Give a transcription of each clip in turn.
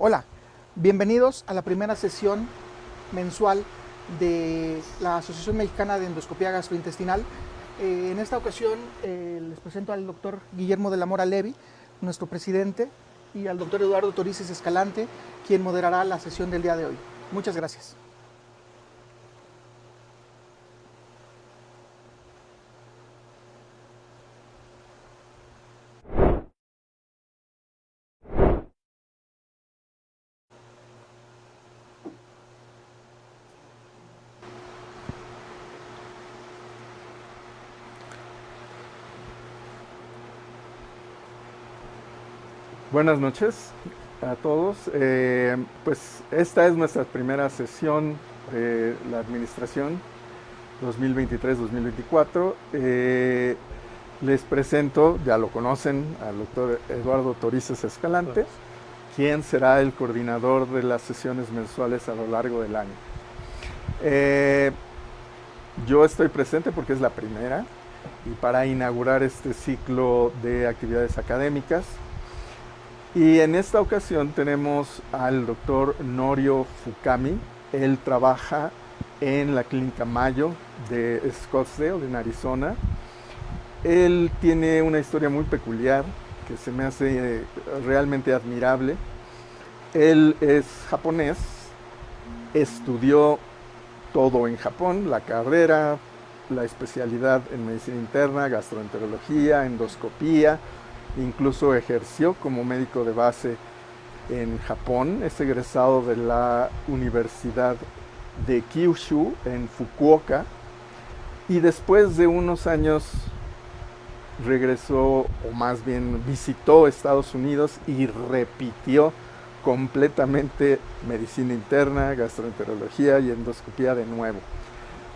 Hola, bienvenidos a la primera sesión mensual de la Asociación Mexicana de Endoscopía Gastrointestinal. En esta ocasión les presento al doctor Guillermo de la Mora Levi, nuestro presidente, y al doctor Eduardo Torices Escalante, quien moderará la sesión del día de hoy. Muchas gracias. Buenas noches a todos. Pues esta es nuestra primera sesión de la administración 2023-2024. Les presento, ya lo conocen, al doctor Eduardo Torices Escalante, quien será el coordinador de las sesiones mensuales a lo largo del año. Yo estoy presente porque es la primera y para inaugurar este ciclo de actividades académicas. Y en esta ocasión tenemos al doctor Norio Fukami. Él trabaja en la Clínica Mayo de Scottsdale, en Arizona. Él tiene una historia muy peculiar que se me hace realmente admirable. Él es japonés, estudió todo en Japón, la carrera, la especialidad en medicina interna, gastroenterología, endoscopía. Incluso ejerció como médico de base en Japón. Es egresado de la Universidad de Kyushu en Fukuoka. Y después de unos años regresó, o más bien visitó Estados Unidos y repitió completamente medicina interna, gastroenterología y endoscopía de nuevo.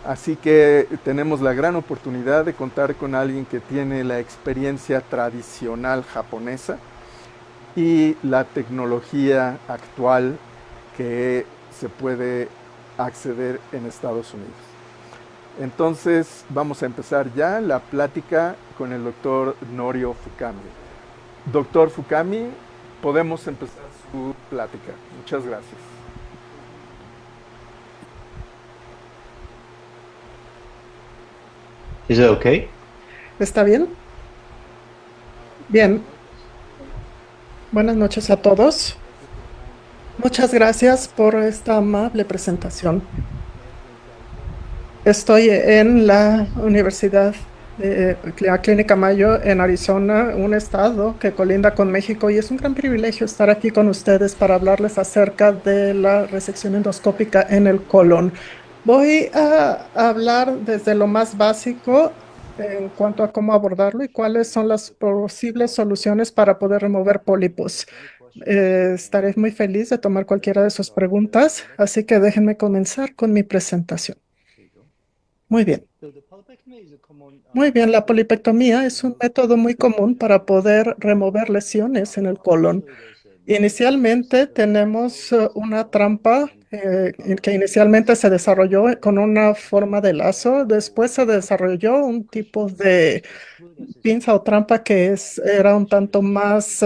Así que tenemos la gran oportunidad de contar con alguien que tiene la experiencia tradicional japonesa y la tecnología actual que se puede acceder en Estados Unidos. Entonces vamos a empezar ya la plática con el doctor Norio Fukami. Doctor Fukami, podemos empezar su plática. Muchas gracias. Is it okay? ¿Está bien? Bien, buenas noches a todos. Muchas gracias por esta amable presentación. Estoy en la Universidad de la Clínica Mayo en Arizona, un estado que colinda con México, y es un gran privilegio estar aquí con ustedes para hablarles acerca de la resección endoscópica en el colon. Voy a hablar desde lo más básico en cuanto a cómo abordarlo y cuáles son las posibles soluciones para poder remover pólipos. Estaré muy feliz de tomar cualquiera de sus preguntas, así que déjenme comenzar con mi presentación. Muy bien. Muy bien, la polipectomía es un método muy común para poder remover lesiones en el colon. Inicialmente tenemos una trampa que inicialmente se desarrolló con una forma de lazo, después se desarrolló un tipo de pinza o trampa que era un tanto más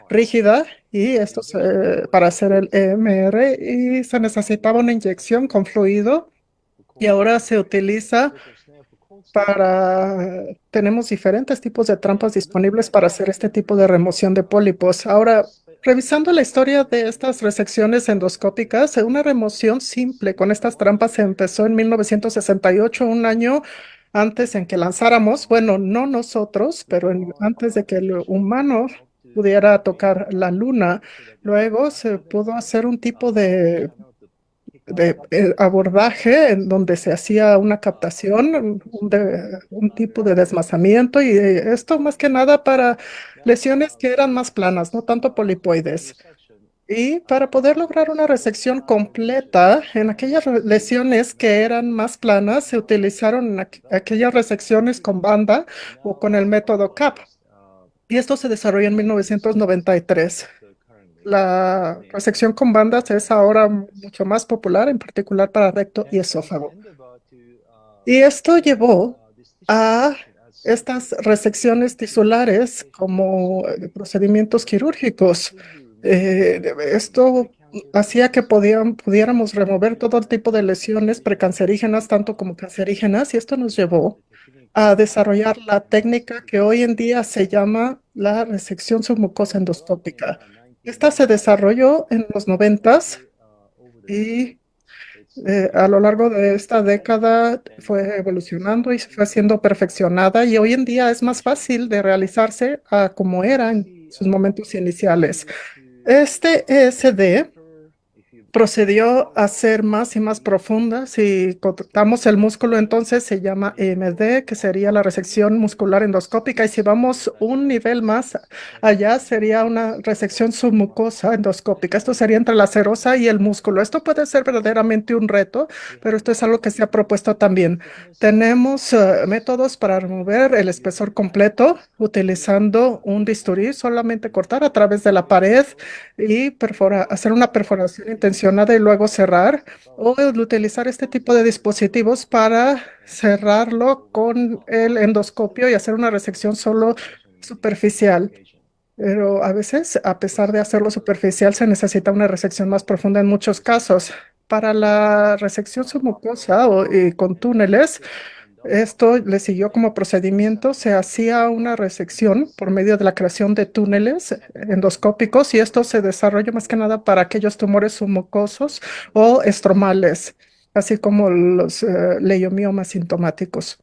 rígida, y para hacer el EMR, y se necesitaba una inyección con fluido, y ahora se utiliza tenemos diferentes tipos de trampas disponibles para hacer este tipo de remoción de pólipos. Ahora, revisando la historia de estas resecciones endoscópicas, una remoción simple con estas trampas se empezó en 1968, un año antes en que lanzáramos, bueno, no nosotros, pero antes de que el humano pudiera tocar la luna. Luego se pudo hacer un tipo de abordaje en donde se hacía una captación, un tipo de desmazamiento, y esto más que nada para lesiones que eran más planas, no tanto polipoides. Y para poder lograr una resección completa en aquellas lesiones que eran más planas, se utilizaron aquellas resecciones con banda o con el método CAP. Y esto se desarrolló en 1993. La resección con bandas es ahora mucho más popular, en particular para recto y esófago. Y esto llevó a estas resecciones tisulares como procedimientos quirúrgicos. Esto hacía que pudiéramos remover todo el tipo de lesiones precancerígenas, tanto como cancerígenas, y esto nos llevó a desarrollar la técnica que hoy en día se llama la resección submucosa endoscópica. Esta se desarrolló en los noventas y a lo largo de esta década fue evolucionando y se fue siendo perfeccionada y hoy en día es más fácil de realizarse a como era en sus momentos iniciales. Este ESD procedió a ser más y más profunda. Si cortamos el músculo, entonces se llama EMD, que sería la resección muscular endoscópica. Y si vamos un nivel más allá, sería una resección submucosa endoscópica. Esto sería entre la serosa y el músculo. Esto puede ser verdaderamente un reto, pero esto es algo que se ha propuesto también. Tenemos métodos para remover el espesor completo utilizando un bisturí, solamente cortar a través de la pared y hacer una perforación intencionada y luego cerrar, o utilizar este tipo de dispositivos para cerrarlo con el endoscopio y hacer una resección solo superficial. Pero a veces, a pesar de hacerlo superficial, se necesita una resección más profunda en muchos casos. Para la resección submucosa y con túneles, esto le siguió como procedimiento, se hacía una resección por medio de la creación de túneles endoscópicos y esto se desarrolla más que nada para aquellos tumores submucosos o estromales, así como los leiomiomas sintomáticos.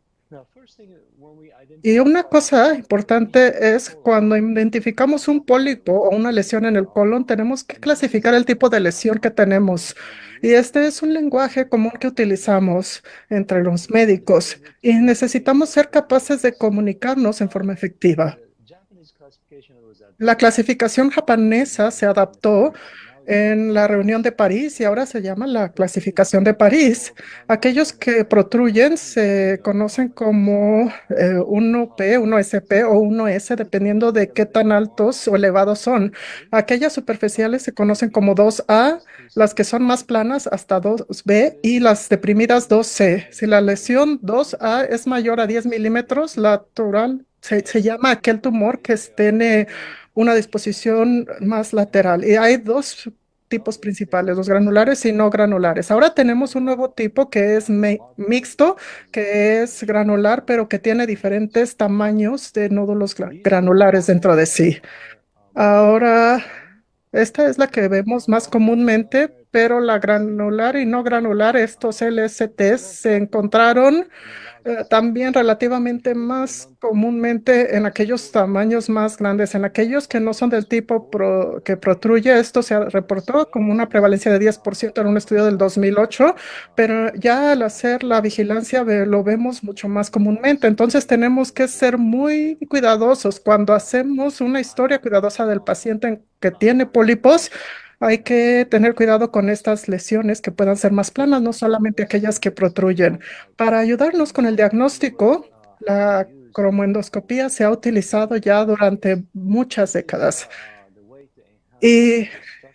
Y una cosa importante es cuando identificamos un pólipo o una lesión en el colon, tenemos que clasificar el tipo de lesión que tenemos. Y este es un lenguaje común que utilizamos entre los médicos y necesitamos ser capaces de comunicarnos en forma efectiva. La clasificación japonesa se adaptó en la reunión de París y ahora se llama la clasificación de París. Aquellos que protruyen se conocen como 1P, 1SP o 1S, dependiendo de qué tan altos o elevados son. Aquellas superficiales se conocen como 2A, las que son más planas hasta 2B y las deprimidas 2C. Si la lesión 2A es mayor a 10 milímetros, lateral se llama aquel tumor que tiene una disposición más lateral. Y hay dos tipos principales, los granulares y no granulares. Ahora tenemos un nuevo tipo que es mixto, que es granular, pero que tiene diferentes tamaños de nódulos granulares dentro de sí. Ahora, esta es la que vemos más comúnmente, pero la granular y no granular, estos LSTs se encontraron también relativamente más comúnmente en aquellos tamaños más grandes, en aquellos que no son del tipo que protruye. Esto se reportó como una prevalencia de 10% en un estudio del 2008, pero ya al hacer la vigilancia lo vemos mucho más comúnmente. Entonces tenemos que ser muy cuidadosos cuando hacemos una historia cuidadosa del paciente que tiene pólipos. Hay que tener cuidado con estas lesiones que puedan ser más planas, no solamente aquellas que protruyen. Para ayudarnos con el diagnóstico, la cromoendoscopía se ha utilizado ya durante muchas décadas. Y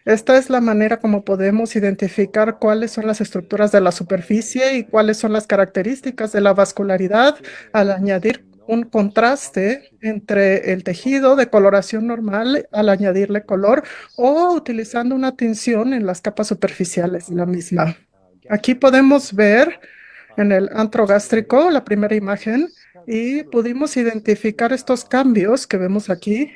esta es la manera como podemos identificar cuáles son las estructuras de la superficie y cuáles son las características de la vascularidad al añadir un contraste entre el tejido de coloración normal al añadirle color o utilizando una tinción en las capas superficiales de la misma. Aquí podemos ver en el antro gástrico la primera imagen y pudimos identificar estos cambios que vemos aquí.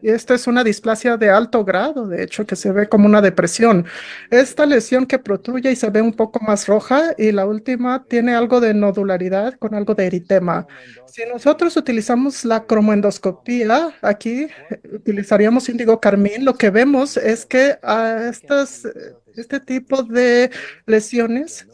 Y esta es una displasia de alto grado, de hecho, que se ve como una depresión. Esta lesión que protruye y se ve un poco más roja y la última tiene algo de nodularidad con algo de eritema. Si nosotros utilizamos la cromoendoscopía, aquí utilizaríamos índigo carmín, lo que vemos es que este tipo de lesiones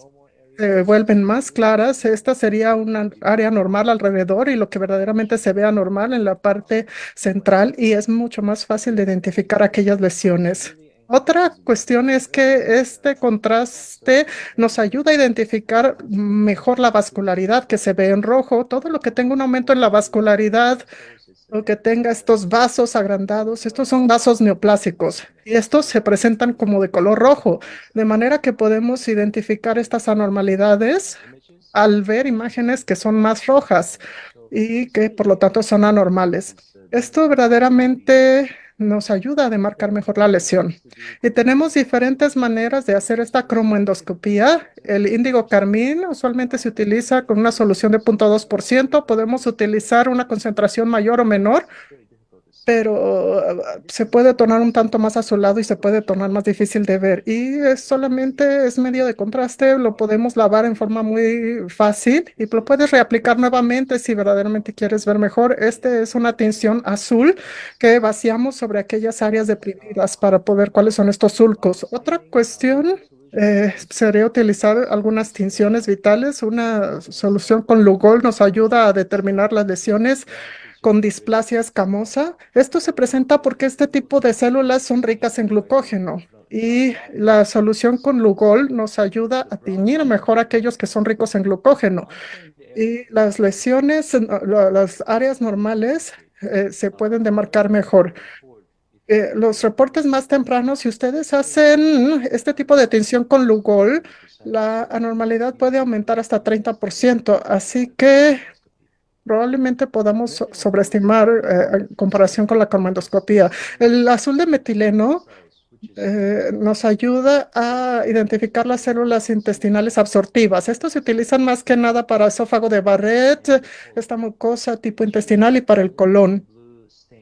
se vuelven más claras. Esta sería una área normal alrededor y lo que verdaderamente se ve anormal en la parte central y es mucho más fácil de identificar aquellas lesiones. Otra cuestión es que este contraste nos ayuda a identificar mejor la vascularidad que se ve en rojo. Todo lo que tenga un aumento en la vascularidad o que tenga estos vasos agrandados, estos son vasos neoplásicos y estos se presentan como de color rojo, de manera que podemos identificar estas anormalidades al ver imágenes que son más rojas y que por lo tanto son anormales. Esto verdaderamente nos ayuda a demarcar mejor la lesión. Y tenemos diferentes maneras de hacer esta cromoendoscopía. El índigo carmín usualmente se utiliza con una solución de 0.2%. Podemos utilizar una concentración mayor o menor, pero se puede tornar un tanto más azulado y se puede tornar más difícil de ver. Y solamente es medio de contraste, lo podemos lavar en forma muy fácil y lo puedes reaplicar nuevamente si verdaderamente quieres ver mejor. Este es una tinción azul que vaciamos sobre aquellas áreas deprimidas para poder cuáles son estos sulcos. Otra cuestión sería utilizar algunas tinciones vitales. Una solución con Lugol nos ayuda a determinar las lesiones con displasia escamosa. Esto se presenta porque este tipo de células son ricas en glucógeno y la solución con Lugol nos ayuda a teñir mejor aquellos que son ricos en glucógeno. Y las lesiones, las áreas normales se pueden demarcar mejor. Los reportes más tempranos, si ustedes hacen este tipo de tinción con Lugol, la anormalidad puede aumentar hasta 30%. Así que probablemente podamos sobreestimar en comparación con la cromoendoscopía. El azul de metileno nos ayuda a identificar las células intestinales absortivas. Estos se utilizan más que nada para esófago de Barrett, esta mucosa tipo intestinal y para el colon.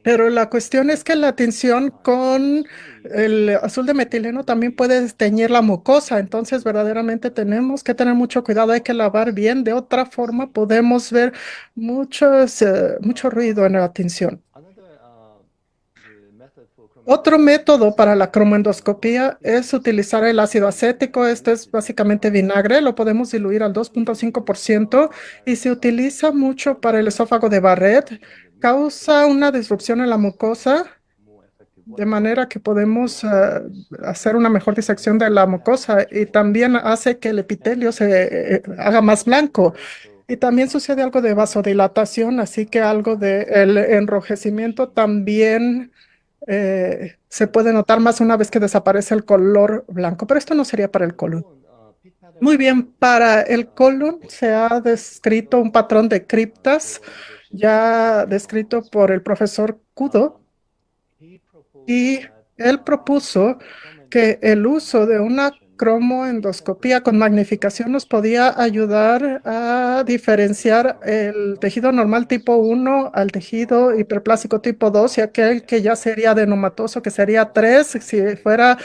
Pero la cuestión es que la tinción con el azul de metileno también puede teñir la mucosa, entonces verdaderamente tenemos que tener mucho cuidado, hay que lavar bien, de otra forma podemos ver mucho ruido en la tinción. Otro método para la cromoendoscopía es utilizar el ácido acético. Esto es básicamente vinagre. Lo podemos diluir al 2.5% y se utiliza mucho para el esófago de Barrett. Causa una disrupción en la mucosa, de manera que podemos hacer una mejor disección de la mucosa y también hace que el epitelio se haga más blanco. Y también sucede algo de vasodilatación, así que algo de el enrojecimiento también se puede notar más una vez que desaparece el color blanco, pero esto no sería para el colon. Muy bien, para el colon se ha descrito un patrón de criptas ya descrito por el profesor Kudo y él propuso que el uso de una cromoendoscopía con magnificación nos podía ayudar a diferenciar el tejido normal tipo 1 al tejido hiperplásico tipo 2 y aquel que ya sería adenomatoso, que sería 3 si fuera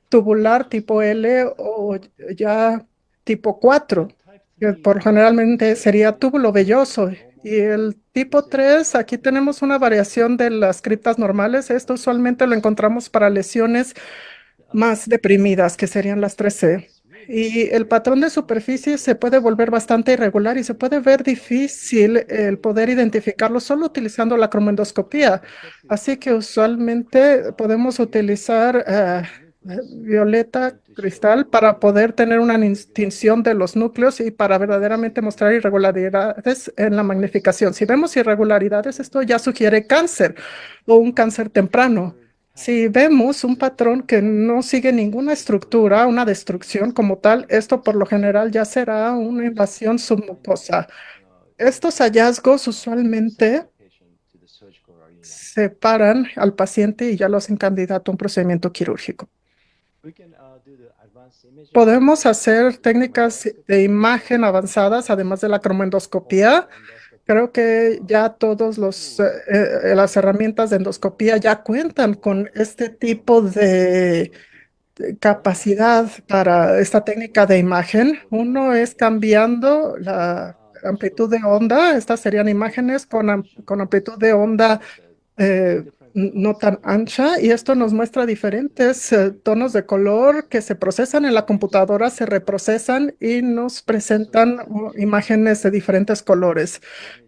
tubular tipo L o ya tipo 4 que por generalmente sería túbulo velloso. Y el tipo 3 aquí tenemos una variación de las criptas normales. Esto usualmente lo encontramos para lesiones más deprimidas, que serían las 3C. Y el patrón de superficie se puede volver bastante irregular y se puede ver difícil el poder identificarlo solo utilizando la cromoendoscopía. Así que usualmente podemos utilizar violeta cristal para poder tener una distinción de los núcleos y para verdaderamente mostrar irregularidades en la magnificación. Si vemos irregularidades, esto ya sugiere cáncer o un cáncer temprano. Si vemos un patrón que no sigue ninguna estructura, una destrucción como tal, esto por lo general ya será una invasión submucosa. Estos hallazgos usualmente separan al paciente y ya lo hacen candidato a un procedimiento quirúrgico. Podemos hacer técnicas de imagen avanzadas, además de la cromoendoscopía. Creo que ya todos las herramientas de endoscopía ya cuentan con este tipo de capacidad para esta técnica de imagen. Uno es cambiando la amplitud de onda. Estas serían imágenes con amplitud de onda eh, no tan ancha y esto nos muestra diferentes tonos de color que se procesan en la computadora, se reprocesan y nos presentan imágenes de diferentes colores.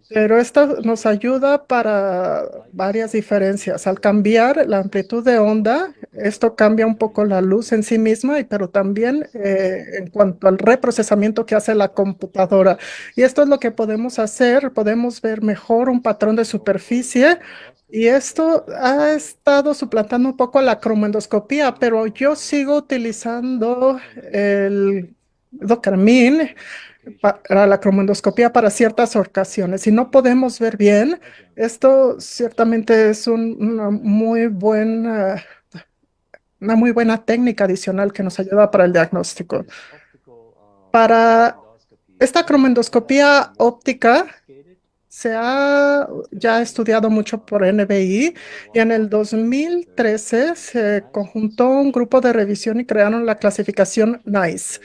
Pero esto nos ayuda para varias diferencias. Al cambiar la amplitud de onda, esto cambia un poco la luz en sí misma, pero también en cuanto al reprocesamiento que hace la computadora. Y esto es lo que podemos hacer. Podemos ver mejor un patrón de superficie. Y esto ha estado suplantando un poco la cromoendoscopía, pero yo sigo utilizando el Docarmin para la cromendoscopía para ciertas ocasiones. Si no podemos ver bien, esto ciertamente es una muy buena técnica adicional que nos ayuda para el diagnóstico. Para esta cromendoscopía óptica se ha ya estudiado mucho por NBI y en el 2013 se conjuntó un grupo de revisión y crearon la clasificación NICE.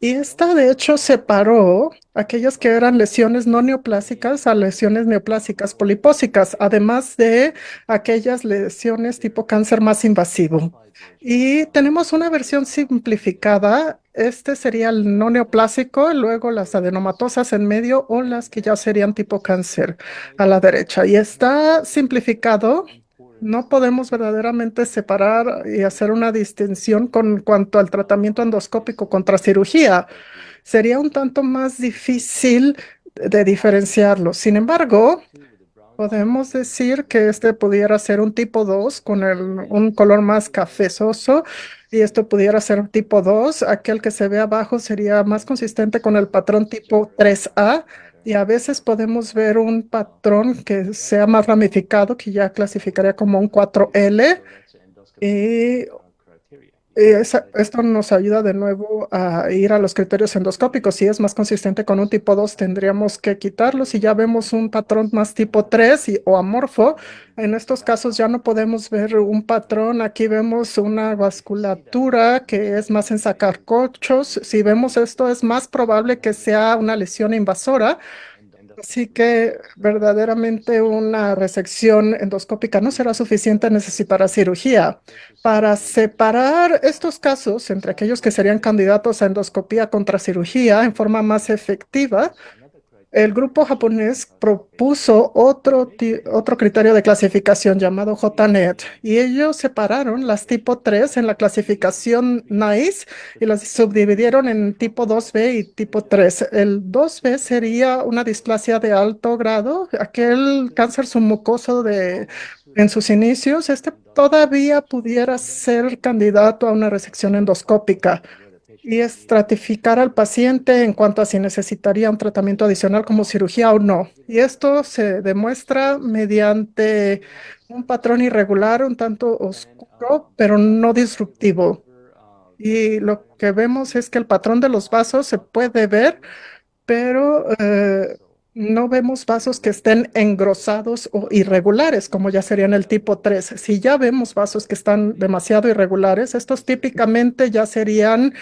Y esta, de hecho, separó aquellas que eran lesiones no neoplásicas a lesiones neoplásicas polipósicas, además de aquellas lesiones tipo cáncer más invasivo. Y tenemos una versión simplificada. Este sería el no neoplásico, luego las adenomatosas en medio o las que ya serían tipo cáncer a la derecha. Y está simplificado. No podemos verdaderamente separar y hacer una distinción con cuanto al tratamiento endoscópico contra cirugía. Sería un tanto más difícil de diferenciarlo. Sin embargo, podemos decir que este pudiera ser un tipo 2 con un color más cafezoso y esto pudiera ser un tipo 2. Aquel que se ve abajo sería más consistente con el patrón tipo 3A y a veces podemos ver un patrón que sea más ramificado que ya clasificaría como un 4L. Y esto nos ayuda de nuevo a ir a los criterios endoscópicos. Si es más consistente con un tipo 2, tendríamos que quitarlo. Si ya vemos un patrón más tipo 3 o amorfo, en estos casos ya no podemos ver un patrón. Aquí vemos una vasculatura que es más en sacarcochos. Si vemos esto, es más probable que sea una lesión invasora. Así que verdaderamente una resección endoscópica no será suficiente, necesitará cirugía. Para separar estos casos entre aquellos que serían candidatos a endoscopía contra cirugía en forma más efectiva, el grupo japonés propuso otro criterio de clasificación llamado JNET y ellos separaron las tipo 3 en la clasificación NICE y las subdividieron en tipo 2B y tipo 3. El 2B sería una displasia de alto grado, aquel cáncer submucoso en sus inicios. Este todavía pudiera ser candidato a una resección endoscópica y estratificar al paciente en cuanto a si necesitaría un tratamiento adicional como cirugía o no. Y esto se demuestra mediante un patrón irregular, un tanto oscuro, pero no disruptivo. Y lo que vemos es que el patrón de los vasos se puede ver, pero no vemos vasos que estén engrosados o irregulares, como ya sería en el tipo 3. Si ya vemos vasos que están demasiado irregulares, estos típicamente ya serían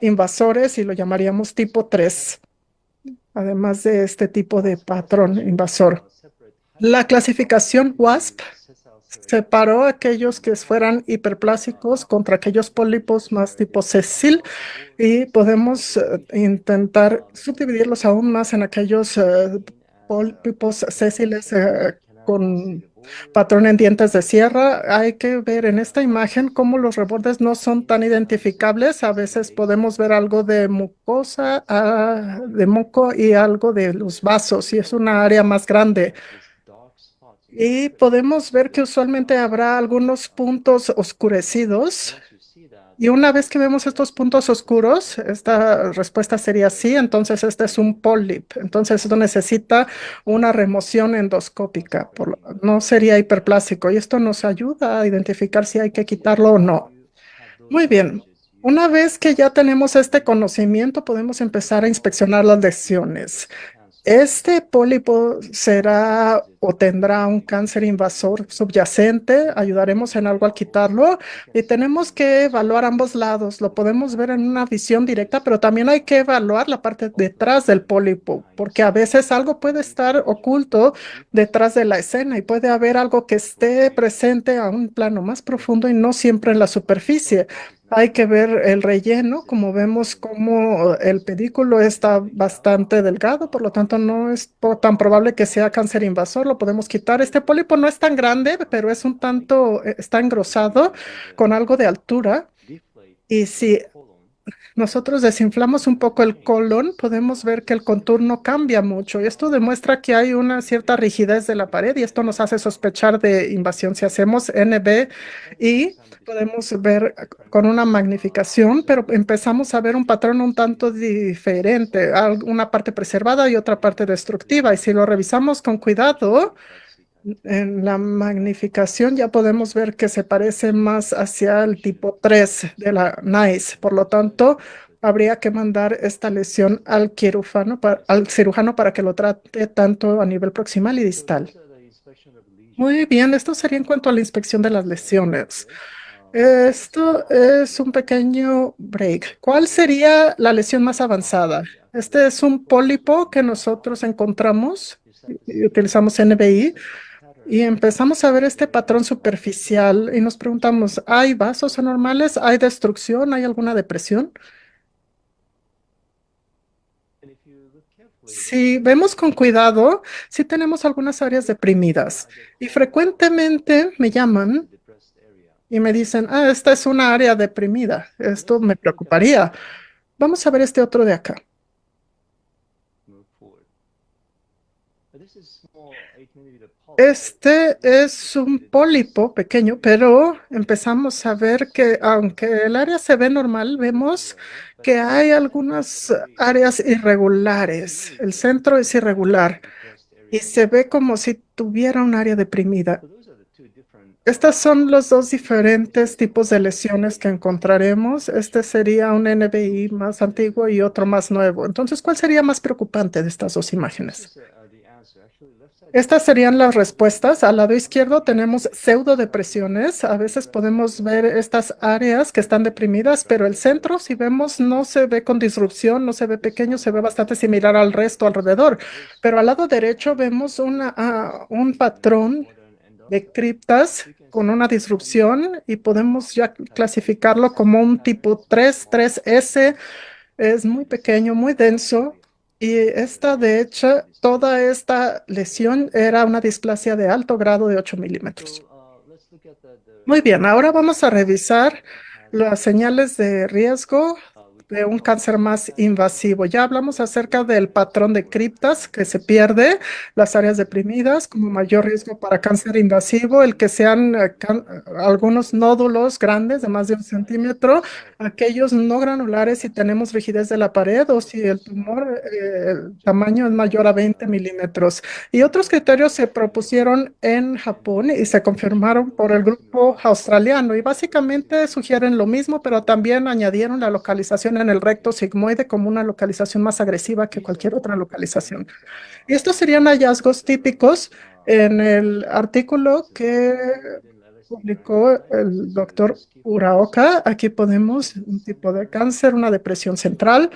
invasores y lo llamaríamos tipo 3, además de este tipo de patrón invasor. La clasificación WASP separó aquellos que fueran hiperplásicos contra aquellos pólipos más tipo Cecil y podemos intentar subdividirlos aún más en aquellos pólipos sésiles con patrón en dientes de sierra. Hay que ver en esta imagen cómo los rebordes no son tan identificables. A veces podemos ver algo de mucosa, de moco y algo de los vasos y es una área más grande. Y podemos ver que usualmente habrá algunos puntos oscurecidos. Y una vez que vemos estos puntos oscuros, esta respuesta sería sí, entonces este es un pólipo. Entonces esto necesita una remoción endoscópica, no sería hiperplásico. Y esto nos ayuda a identificar si hay que quitarlo o no. Muy bien. Una vez que ya tenemos este conocimiento, podemos empezar a inspeccionar las lesiones. Este pólipo será o tendrá un cáncer invasor subyacente. Ayudaremos en algo al quitarlo y tenemos que evaluar ambos lados. Lo podemos ver en una visión directa, pero también hay que evaluar la parte detrás del pólipo, porque a veces algo puede estar oculto detrás de la escena y puede haber algo que esté presente a un plano más profundo y no siempre en la superficie. Hay que ver el relleno, como vemos como el pedículo está bastante delgado, por lo tanto no es tan probable que sea cáncer invasor, lo podemos quitar. Este pólipo no es tan grande, pero es un tanto, está engrosado con algo de altura. Y si nosotros desinflamos un poco el colon, podemos ver que el contorno cambia mucho. Y esto demuestra que hay una cierta rigidez de la pared y esto nos hace sospechar de invasión. Si hacemos NBI, podemos ver con una magnificación, pero empezamos a ver un patrón un tanto diferente, una parte preservada y otra parte destructiva. Y si lo revisamos con cuidado, en la magnificación ya podemos ver que se parece más hacia el tipo 3 de la NICE. Por lo tanto, habría que mandar esta lesión al al cirujano para que lo trate tanto a nivel proximal y distal. Muy bien, esto sería en cuanto a la inspección de las lesiones. Esto es un pequeño break. ¿Cuál sería la lesión más avanzada? Este es un pólipo que nosotros encontramos y utilizamos NBI. Y empezamos a ver este patrón superficial y nos preguntamos, ¿hay vasos anormales? ¿Hay destrucción? ¿Hay alguna depresión? Si vemos con cuidado, sí tenemos algunas áreas deprimidas y frecuentemente me llaman y me dicen, esta es una área deprimida. Esto me preocuparía. Vamos a ver este otro de acá. Este es un pólipo pequeño, pero empezamos a ver que aunque el área se ve normal, vemos que hay algunas áreas irregulares. El centro es irregular y se ve como si tuviera un área deprimida. Estos son los dos diferentes tipos de lesiones que encontraremos. Este sería un NBI más antiguo y otro más nuevo. Entonces, ¿cuál sería más preocupante de estas dos imágenes? Estas serían las respuestas. Al lado izquierdo tenemos pseudodepresiones. A veces podemos ver estas áreas que están deprimidas, pero el centro, si vemos, no se ve con disrupción, no se ve pequeño, se ve bastante similar al resto alrededor. Pero al lado derecho vemos un patrón de criptas con una disrupción y podemos ya clasificarlo como un tipo 3, 3S. Es muy pequeño, muy denso. Y esta, de hecho, toda esta lesión era una displasia de alto grado de 8 milímetros. Muy bien, ahora vamos a revisar las señales de riesgo de un cáncer más invasivo. Ya hablamos acerca del patrón de criptas que se pierde, las áreas deprimidas como mayor riesgo para cáncer invasivo, el que sean algunos nódulos grandes de más de 1 centímetro, aquellos no granulares si tenemos rigidez de la pared o si el tumor, el tamaño es mayor a 20 milímetros. Y otros criterios se propusieron en Japón y se confirmaron por el grupo australiano y básicamente sugieren lo mismo, pero también añadieron la localización en el recto sigmoide como una localización más agresiva que cualquier otra localización. Y estos serían hallazgos típicos en el artículo que publicó el doctor Uraoka. Aquí podemos un tipo de cáncer, una depresión central.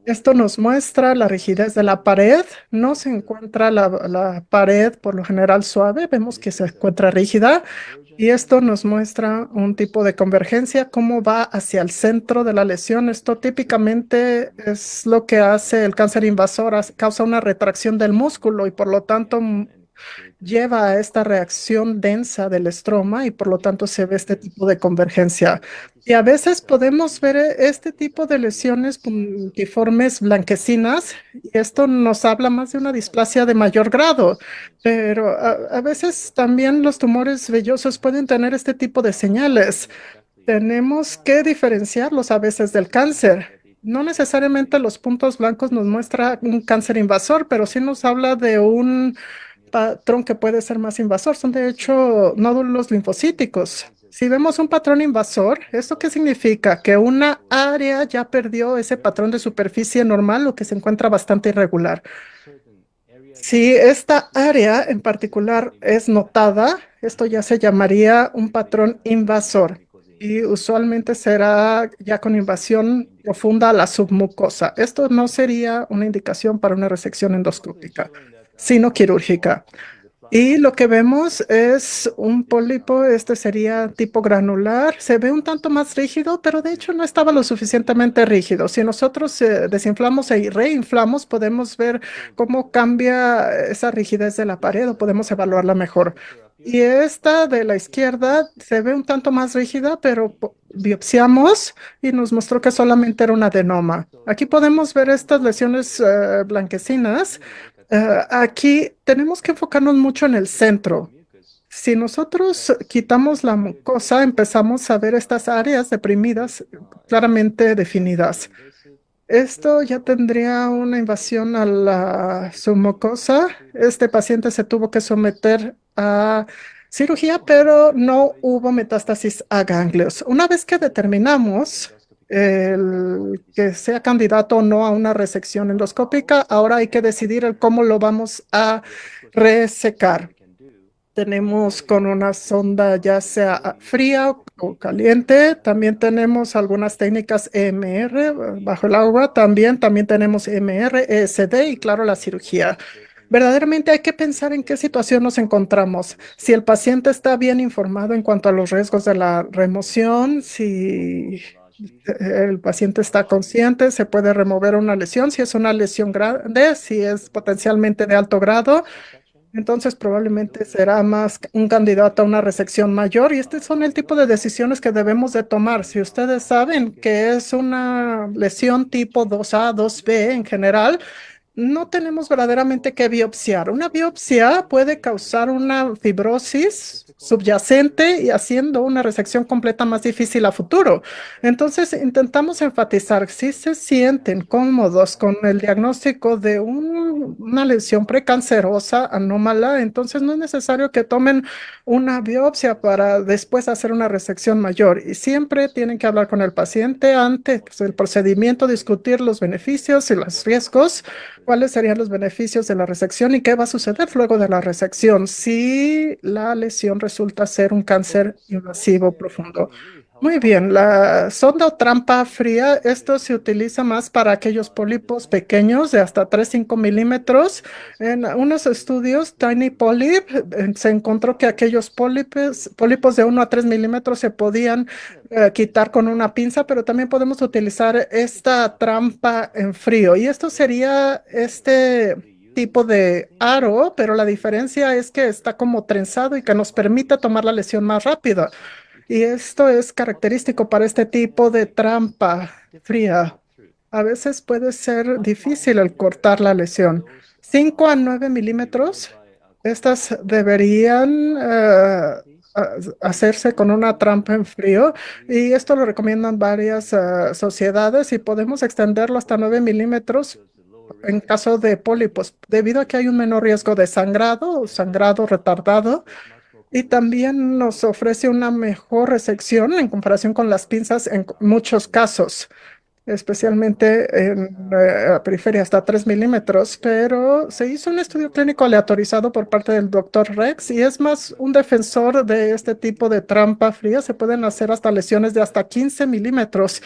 Esto nos muestra la rigidez de la pared. No se encuentra la pared por lo general suave. Vemos que se encuentra rígida. Y esto nos muestra un tipo de convergencia, cómo va hacia el centro de la lesión. Esto típicamente es lo que hace el cáncer invasor, causa una retracción del músculo y por lo tanto lleva a esta reacción densa del estroma y por lo tanto se ve este tipo de convergencia. Y a veces podemos ver este tipo de lesiones puntiformes blanquecinas y esto nos habla más de una displasia de mayor grado, pero a veces también los tumores vellosos pueden tener este tipo de señales. Tenemos que diferenciarlos a veces del cáncer. No necesariamente los puntos blancos nos muestra un cáncer invasor, pero sí nos habla de un patrón que puede ser más invasor. Son de hecho nódulos linfocíticos. Si vemos un patrón invasor, ¿esto qué significa? Que una área ya perdió ese patrón de superficie normal o que se encuentra bastante irregular. Si esta área en particular es notada, esto ya se llamaría un patrón invasor y usualmente será ya con invasión profunda a la submucosa. Esto no sería una indicación para una resección endoscópica, sino quirúrgica. Y lo que vemos es un pólipo, este sería tipo granular, se ve un tanto más rígido, pero de hecho no estaba lo suficientemente rígido. Si nosotros desinflamos y reinflamos, podemos ver cómo cambia esa rigidez de la pared o podemos evaluarla mejor. Y esta de la izquierda se ve un tanto más rígida, pero biopsiamos y nos mostró que solamente era un adenoma. Aquí podemos ver estas lesiones blanquecinas. Aquí tenemos que enfocarnos mucho en el centro. Si nosotros quitamos la mucosa, empezamos a ver estas áreas deprimidas claramente definidas. Esto ya tendría una invasión a la submucosa. Este paciente se tuvo que someter a cirugía, pero no hubo metástasis a ganglios. Una vez que determinamos que sea candidato o no a una resección endoscópica, ahora hay que decidir el cómo lo vamos a resecar. Tenemos con una sonda ya sea fría o caliente. También tenemos algunas técnicas EMR bajo el agua. También tenemos EMR, ESD y claro, la cirugía. Verdaderamente hay que pensar en qué situación nos encontramos. Si el paciente está bien informado en cuanto a los riesgos de la remoción, si el paciente está consciente, se puede remover una lesión. Si es una lesión grande, si es potencialmente de alto grado, entonces probablemente será más un candidato a una resección mayor y estos son el tipo de decisiones que debemos de tomar. Si ustedes saben que es una lesión tipo 2A, 2B en general, no tenemos verdaderamente que biopsiar. Una biopsia puede causar una fibrosis subyacente y haciendo una resección completa más difícil a futuro. Entonces, intentamos enfatizar si se sienten cómodos con el diagnóstico de una lesión precancerosa anómala, entonces no es necesario que tomen una biopsia para después hacer una resección mayor. Y siempre tienen que hablar con el paciente antes del procedimiento, discutir los beneficios y los riesgos. ¿Cuáles serían los beneficios de la resección y qué va a suceder luego de la resección si la lesión resulta ser un cáncer invasivo profundo? Muy bien, la sonda o trampa fría, esto se utiliza más para aquellos pólipos pequeños de hasta 3,5 milímetros. En unos estudios, Tiny Polyp, se encontró que aquellos pólipos de 1 a 3 milímetros se podían quitar con una pinza, pero también podemos utilizar esta trampa en frío. Y esto sería este tipo de aro, pero la diferencia es que está como trenzado y que nos permite tomar la lesión más rápida. Y esto es característico para este tipo de trampa fría. A veces puede ser difícil el cortar la lesión. 5 a 9 milímetros, estas deberían hacerse con una trampa en frío y esto lo recomiendan varias sociedades y podemos extenderlo hasta 9 milímetros en caso de pólipos, debido a que hay un menor riesgo de sangrado o sangrado retardado. Y también nos ofrece una mejor resección en comparación con las pinzas en muchos casos, especialmente en la periferia hasta 3 milímetros, pero se hizo un estudio clínico aleatorizado por parte del doctor Rex y es más un defensor de este tipo de trampa fría. Se pueden hacer hasta lesiones de hasta 15 milímetros.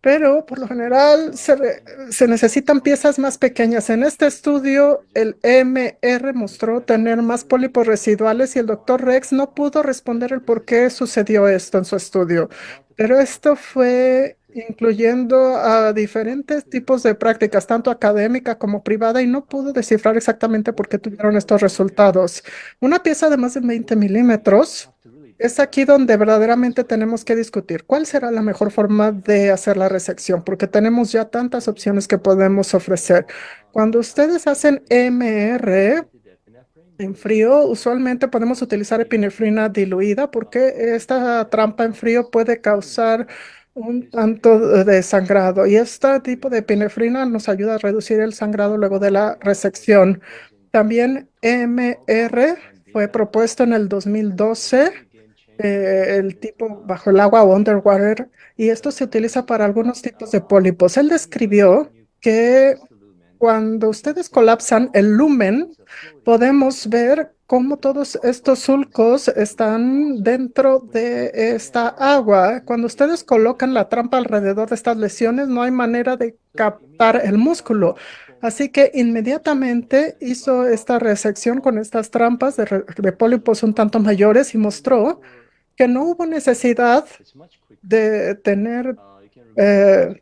Pero por lo general se necesitan piezas más pequeñas. En este estudio, el MR mostró tener más pólipos residuales y el doctor Rex no pudo responder el por qué sucedió esto en su estudio. Pero esto fue incluyendo a diferentes tipos de prácticas, tanto académica como privada, y no pudo descifrar exactamente por qué tuvieron estos resultados. Una pieza de más de 20 milímetros. Es aquí donde verdaderamente tenemos que discutir cuál será la mejor forma de hacer la resección, porque tenemos ya tantas opciones que podemos ofrecer. Cuando ustedes hacen MR en frío, usualmente podemos utilizar epinefrina diluida porque esta trampa en frío puede causar un tanto de sangrado y este tipo de epinefrina nos ayuda a reducir el sangrado luego de la resección. También MR fue propuesto en el 2012, el tipo bajo el agua o underwater, y esto se utiliza para algunos tipos de pólipos. Él describió que cuando ustedes colapsan el lumen, podemos ver cómo todos estos sulcos están dentro de esta agua. Cuando ustedes colocan la trampa alrededor de estas lesiones, no hay manera de captar el músculo. Así que inmediatamente hizo esta resección con estas trampas de pólipos un tanto mayores y mostró que no hubo necesidad de tener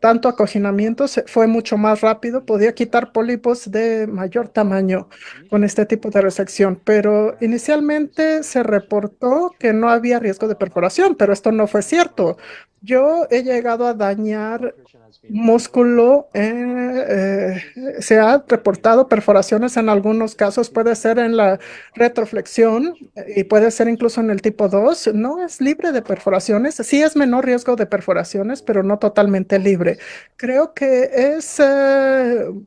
tanto acoginamiento, fue mucho más rápido, podía quitar pólipos de mayor tamaño con este tipo de resección, pero inicialmente se reportó que no había riesgo de perforación, pero esto no fue cierto. Yo he llegado a dañar músculo, se ha reportado perforaciones en algunos casos, puede ser en la retroflexión y puede ser incluso en el tipo 2. No es libre de perforaciones, sí es menor riesgo de perforaciones, pero no totalmente libre. Creo que es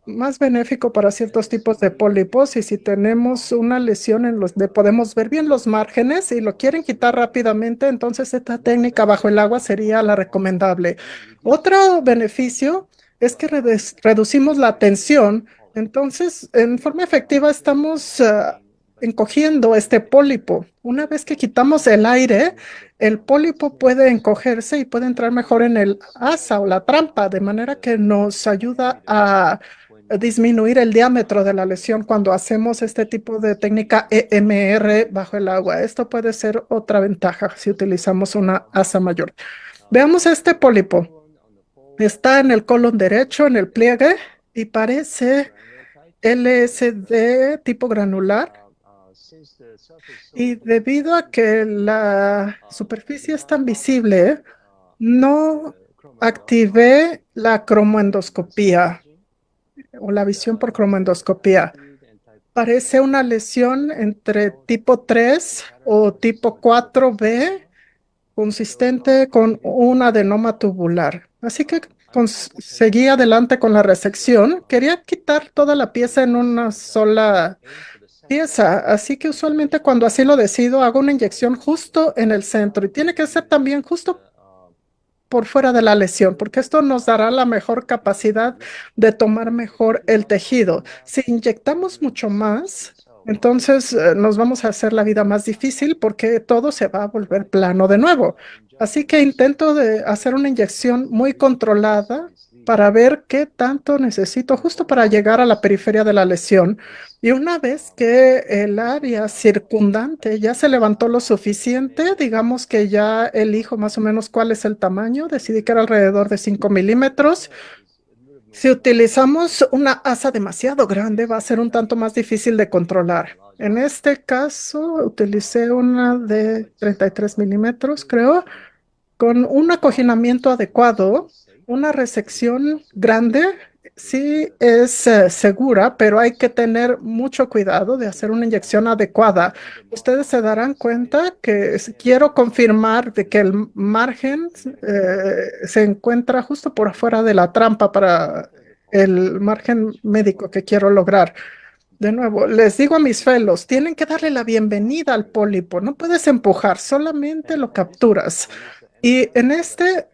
más benéfico para ciertos tipos de pólipos y si tenemos una lesión en los de podemos ver bien los márgenes y lo quieren quitar rápidamente, entonces esta técnica bajo el agua sería la recomendable. Otro beneficio es que reducimos la tensión, entonces en forma efectiva estamos encogiendo este pólipo. Una vez que quitamos el aire, el pólipo puede encogerse y puede entrar mejor en el asa o la trampa, de manera que nos ayuda a disminuir el diámetro de la lesión cuando hacemos este tipo de técnica EMR bajo el agua. Esto puede ser otra ventaja si utilizamos una asa mayor. Veamos este pólipo. Está en el colon derecho, en el pliegue, y parece LSD tipo granular. Y debido a que la superficie es tan visible, no activé la cromoendoscopía o la visión por cromoendoscopía. Parece una lesión entre tipo 3 o tipo 4B consistente con un adenoma tubular. Así que seguí adelante con la resección. Quería quitar toda la pieza en una sola pieza, así que usualmente cuando así lo decido, hago una inyección justo en el centro y tiene que ser también justo por fuera de la lesión, porque esto nos dará la mejor capacidad de tomar mejor el tejido. Si inyectamos mucho más, entonces nos vamos a hacer la vida más difícil porque todo se va a volver plano de nuevo. Así que intento de hacer una inyección muy controlada para ver qué tanto necesito justo para llegar a la periferia de la lesión. Y una vez que el área circundante ya se levantó lo suficiente, digamos que ya elijo más o menos cuál es el tamaño, decidí que era alrededor de 5 milímetros. Si utilizamos una asa demasiado grande, va a ser un tanto más difícil de controlar. En este caso, utilicé una de 33 milímetros, creo, con un acoginamiento adecuado, una resección grande. Sí es segura, pero hay que tener mucho cuidado de hacer una inyección adecuada. Ustedes se darán cuenta que quiero confirmar de que el margen se encuentra justo por afuera de la trampa para el margen médico que quiero lograr. De nuevo, les digo a mis fellows, tienen que darle la bienvenida al pólipo. No puedes empujar, solamente lo capturas. Y en este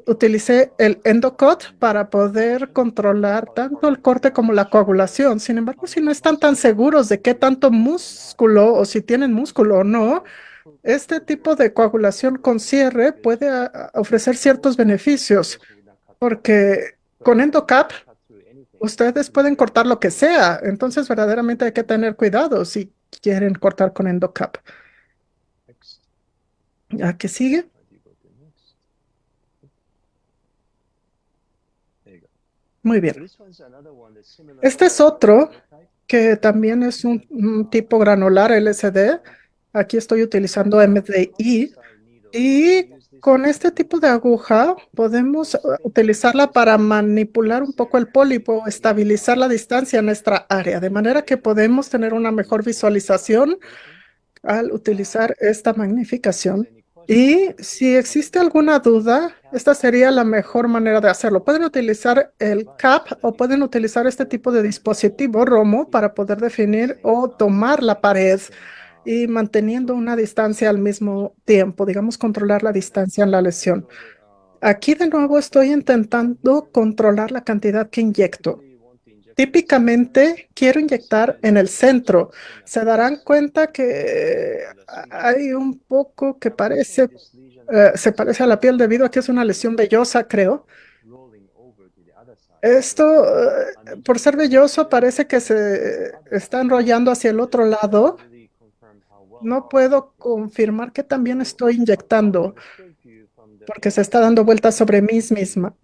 utilicé el endocut para poder controlar tanto el corte como la coagulación. Sin embargo, si no están tan seguros de qué tanto músculo o si tienen músculo o no, este tipo de coagulación con cierre puede ofrecer ciertos beneficios, porque con endocap ustedes pueden cortar lo que sea. Entonces, verdaderamente hay que tener cuidado si quieren cortar con endocap. ¿A qué sigue? Muy bien. Este es otro que también es un tipo granular LSD. Aquí estoy utilizando MDI y con este tipo de aguja podemos utilizarla para manipular un poco el pólipo, estabilizar la distancia en nuestra área, de manera que podemos tener una mejor visualización al utilizar esta magnificación. Y si existe alguna duda, esta sería la mejor manera de hacerlo. Pueden utilizar el CAP o pueden utilizar este tipo de dispositivo ROMO para poder definir o tomar la pared y manteniendo una distancia al mismo tiempo, digamos, controlar la distancia en la lesión. Aquí de nuevo estoy intentando controlar la cantidad que inyecto. Típicamente quiero inyectar en el centro. Se darán cuenta que hay un poco que parece, se parece a la piel debido a que es una lesión vellosa, creo. Esto, por ser velloso, parece que se está enrollando hacia el otro lado. No puedo confirmar que también estoy inyectando. porque se está dando vueltas sobre mí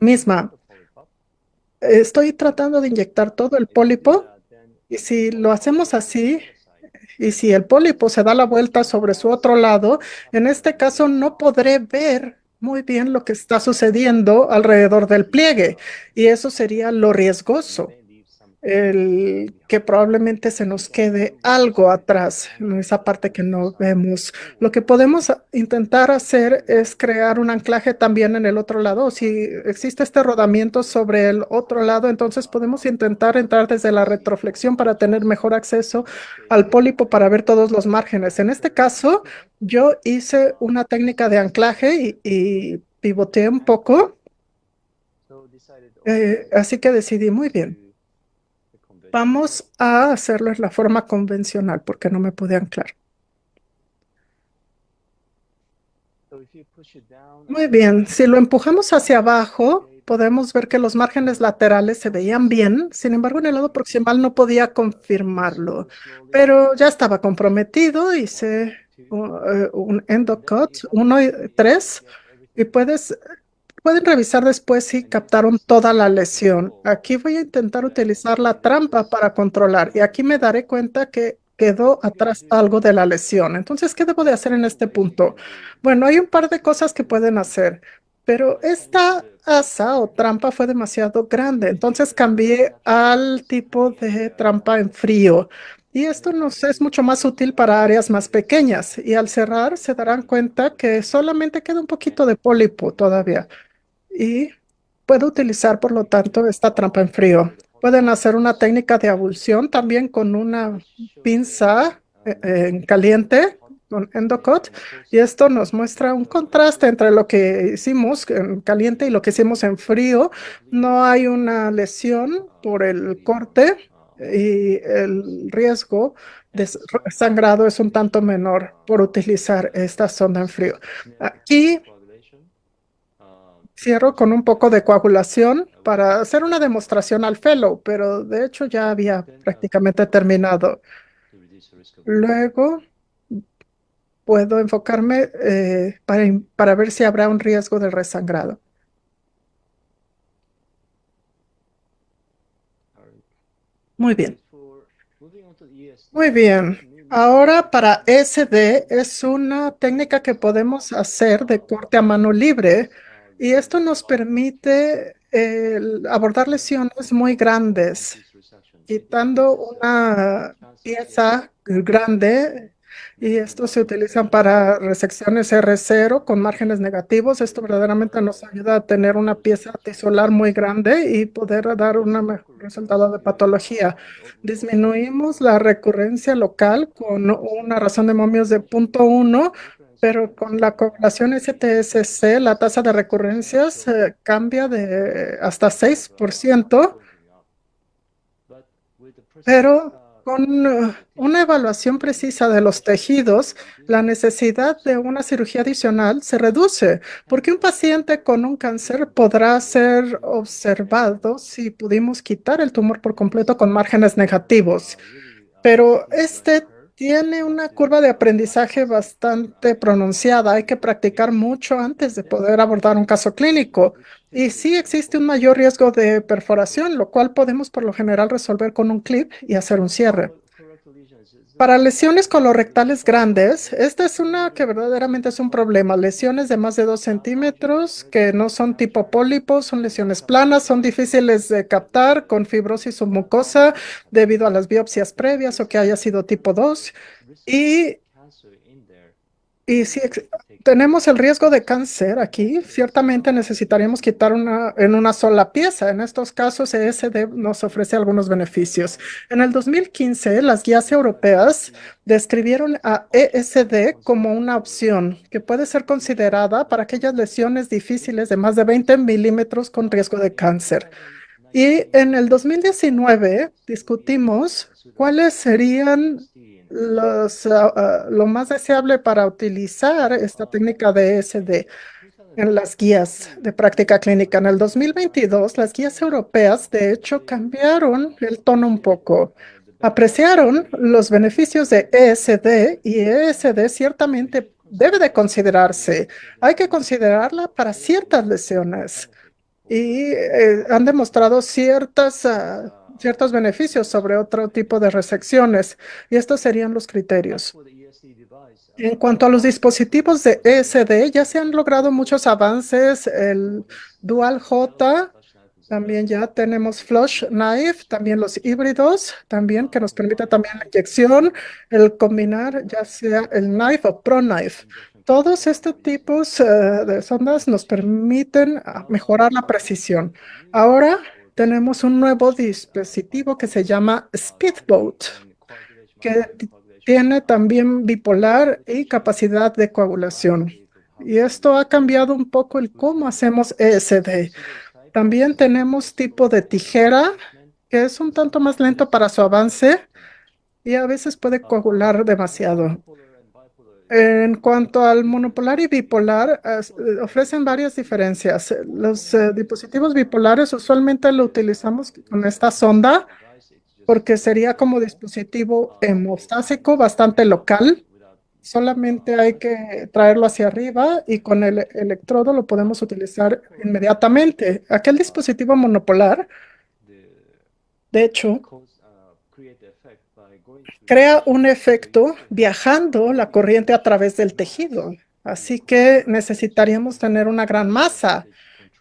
misma. Estoy tratando de inyectar todo el pólipo y si lo hacemos así, y si el pólipo se da la vuelta sobre su otro lado, en este caso no podré ver muy bien lo que está sucediendo alrededor del pliegue y eso sería lo riesgoso, el que probablemente se nos quede algo atrás, en esa parte que no vemos. Lo que podemos intentar hacer es crear un anclaje también en el otro lado. Si existe este rodamiento sobre el otro lado, entonces podemos intentar entrar desde la retroflexión para tener mejor acceso al pólipo para ver todos los márgenes. En este caso, yo hice una técnica de anclaje y pivoteé un poco, así que decidí muy bien. Vamos a hacerlo en la forma convencional porque no me pude anclar. Muy bien, si lo empujamos hacia abajo, podemos ver que los márgenes laterales se veían bien. Sin embargo, en el lado proximal no podía confirmarlo, pero ya estaba comprometido. Hice un endocut 1 y 3 y pueden revisar después si captaron toda la lesión. Aquí voy a intentar utilizar la trampa para controlar y aquí me daré cuenta que quedó atrás algo de la lesión. Entonces, ¿qué debo de hacer en este punto? Bueno, hay un par de cosas que pueden hacer, pero esta asa o trampa fue demasiado grande. Entonces cambié al tipo de trampa en frío. Y esto nos es mucho más útil para áreas más pequeñas. Y al cerrar se darán cuenta que solamente queda un poquito de pólipo todavía. Y puedo utilizar, por lo tanto, esta trampa en frío. Pueden hacer una técnica de abulsión también con una pinza en caliente, con Endocott, y esto nos muestra un contraste entre lo que hicimos en caliente y lo que hicimos en frío. No hay una lesión por el corte y el riesgo de sangrado es un tanto menor por utilizar esta sonda en frío. Aquí cierro con un poco de coagulación para hacer una demostración al fellow, pero de hecho ya había prácticamente terminado. Luego puedo enfocarme para ver si habrá un riesgo de resangrado. Muy bien. Muy bien. Ahora para SD es una técnica que podemos hacer de corte a mano libre y esto nos permite abordar lesiones muy grandes, quitando una pieza grande y estos se utilizan para resecciones R0 con márgenes negativos. Esto verdaderamente nos ayuda a tener una pieza tisolar muy grande y poder dar un mejor resultado de patología. Disminuimos la recurrencia local con una razón de momios de 0.1, pero con la coagulación STSC la tasa de recurrencias cambia de hasta 6%. Pero con una evaluación precisa de los tejidos, la necesidad de una cirugía adicional se reduce, porque un paciente con un cáncer podrá ser observado si pudimos quitar el tumor por completo con márgenes negativos. Pero este tiene una curva de aprendizaje bastante pronunciada. Hay que practicar mucho antes de poder abordar un caso clínico. Y sí existe un mayor riesgo de perforación, lo cual podemos por lo general resolver con un clip y hacer un cierre. Para lesiones colorectales grandes, esta es una que verdaderamente es un problema. Lesiones de más de 2 centímetros que no son tipo pólipos, son lesiones planas, son difíciles de captar con fibrosis submucosa debido a las biopsias previas o que haya sido tipo 2. Y si tenemos el riesgo de cáncer aquí, ciertamente necesitaríamos quitar en una sola pieza. En estos casos, ESD nos ofrece algunos beneficios. En el 2015, las guías europeas describieron a ESD como una opción que puede ser considerada para aquellas lesiones difíciles de más de 20 milímetros con riesgo de cáncer. Y en el 2019 discutimos cuáles serían lo más deseable para utilizar esta técnica de ESD en las guías de práctica clínica. En el 2022, las guías europeas, de hecho, cambiaron el tono un poco. Apreciaron los beneficios de ESD y ESD ciertamente debe de considerarse. Hay que considerarla para ciertas lesiones y han demostrado ciertos beneficios sobre otro tipo de resecciones, y estos serían los criterios. En cuanto a los dispositivos de ESD, ya se han logrado muchos avances. El Dual J, también ya tenemos Flush Knife, también los híbridos, también que nos permite también la inyección, el combinar ya sea el Knife o Pro Knife. Todos estos tipos de sondas nos permiten mejorar la precisión. Ahora tenemos un nuevo dispositivo que se llama Speedboat, que tiene también bipolar y capacidad de coagulación. Y esto ha cambiado un poco el cómo hacemos ESD. También tenemos tipo de tijera, que es un tanto más lento para su avance y a veces puede coagular demasiado. En cuanto al monopolar y bipolar, ofrecen varias diferencias. Los dispositivos bipolares usualmente lo utilizamos con esta sonda porque sería como dispositivo hemostásico bastante local. Solamente hay que traerlo hacia arriba y con el electrodo lo podemos utilizar inmediatamente. Aquel dispositivo monopolar, de hecho, crea un efecto viajando la corriente a través del tejido. Así que necesitaríamos tener una gran masa.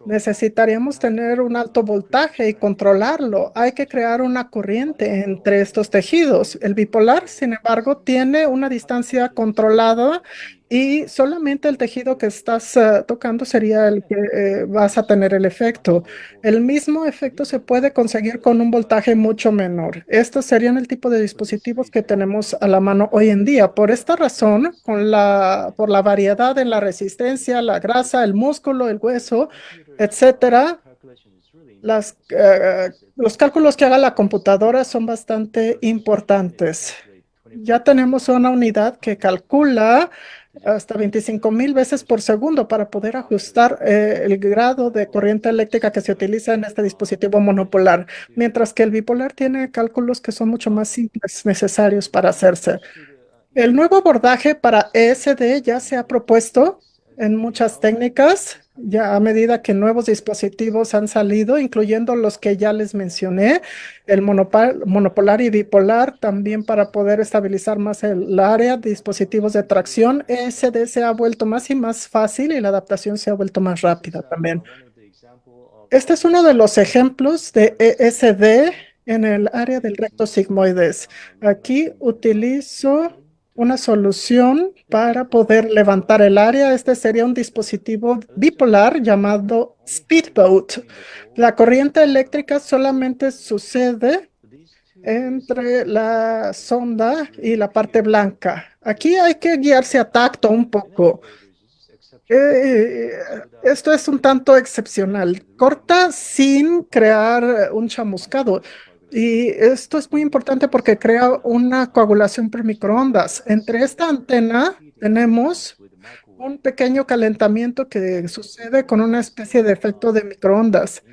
Necesitaríamos tener un alto voltaje y controlarlo. Hay que crear una corriente entre estos tejidos. El bipolar, sin embargo, tiene una distancia controlada y solamente el tejido que estás tocando sería el que vas a tener el efecto. El mismo efecto se puede conseguir con un voltaje mucho menor. Estos serían el tipo de dispositivos que tenemos a la mano hoy en día. Por esta razón, por la variedad en la resistencia, la grasa, el músculo, el hueso, etcétera, los cálculos que haga la computadora son bastante importantes. Ya tenemos una unidad que calcula hasta 25,000 veces por segundo para poder ajustar el grado de corriente eléctrica que se utiliza en este dispositivo monopolar, mientras que el bipolar tiene cálculos que son mucho más simples necesarios para hacerse. El nuevo abordaje para ESD ya se ha propuesto en muchas técnicas, ya a medida que nuevos dispositivos han salido, incluyendo los que ya les mencioné, el monopolar y bipolar, también para poder estabilizar más el área, dispositivos de tracción. ESD se ha vuelto más y más fácil y la adaptación se ha vuelto más rápida también. Este es uno de los ejemplos de ESD en el área del recto sigmoides. Aquí utilizo una solución para poder levantar el área. Este sería un dispositivo bipolar llamado Speedboat. La corriente eléctrica solamente sucede entre la sonda y la parte blanca. Aquí hay que guiarse a tacto un poco. Esto es un tanto excepcional. Corta sin crear un chamuscado. Y esto es muy importante porque crea una coagulación por microondas. Entre esta antena tenemos un pequeño calentamiento que sucede con una especie de efecto de microondas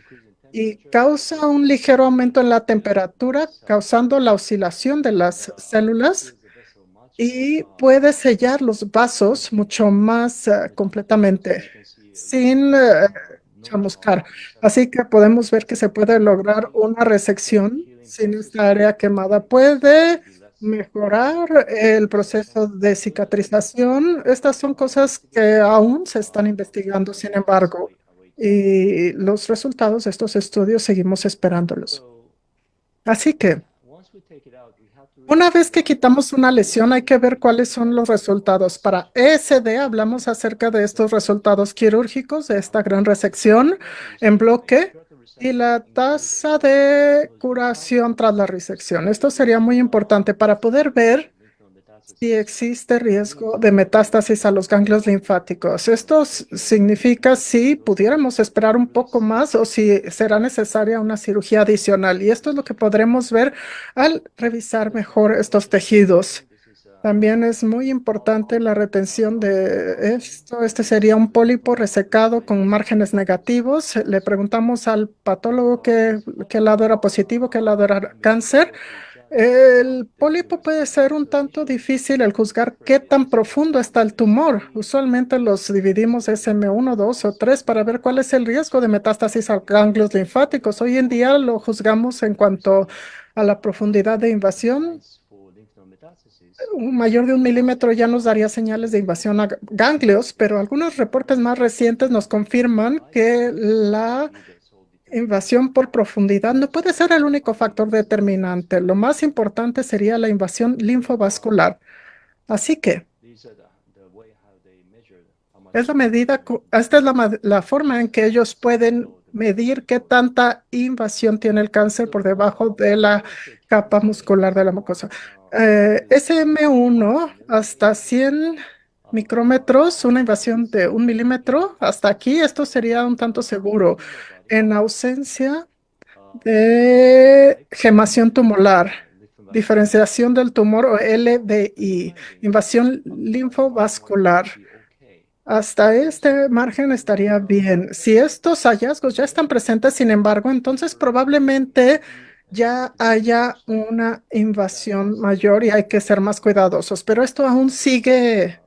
y causa un ligero aumento en la temperatura, causando la oscilación de las células y puede sellar los vasos mucho más completamente sin chamuscar. Así que podemos ver que se puede lograr una resección sin esta área quemada. Puede mejorar el proceso de cicatrización. Estas son cosas que aún se están investigando, sin embargo, y los resultados de estos estudios seguimos esperándolos. Así que una vez que quitamos una lesión, hay que ver cuáles son los resultados. Para ESD hablamos acerca de estos resultados quirúrgicos, de esta gran resección en bloque y la tasa de curación tras la resección. Esto sería muy importante para poder ver si existe riesgo de metástasis a los ganglios linfáticos. Esto significa si pudiéramos esperar un poco más o si será necesaria una cirugía adicional. Y esto es lo que podremos ver al revisar mejor estos tejidos. También es muy importante la retención de esto. Este sería un pólipo resecado con márgenes negativos. Le preguntamos al patólogo qué lado era positivo, qué lado era cáncer. El pólipo puede ser un tanto difícil el juzgar qué tan profundo está el tumor. Usualmente los dividimos SM1, 2 o 3 para ver cuál es el riesgo de metástasis a ganglios linfáticos. Hoy en día lo juzgamos en cuanto a la profundidad de invasión. Un mayor de 1 milímetro ya nos daría señales de invasión a ganglios, pero algunos reportes más recientes nos confirman que la invasión por profundidad no puede ser el único factor determinante. Lo más importante sería la invasión linfovascular. Así que es la medida, esta es la forma en que ellos pueden medir qué tanta invasión tiene el cáncer por debajo de la capa muscular de la mucosa. SM1 hasta 100 micrómetros, una invasión de 1 milímetro. Hasta aquí esto sería un tanto seguro. En ausencia de gemación tumoral, diferenciación del tumor o LDI, invasión linfovascular. Hasta este margen estaría bien. Si estos hallazgos ya están presentes, sin embargo, entonces probablemente ya haya una invasión mayor y hay que ser más cuidadosos. Pero esto aún sigue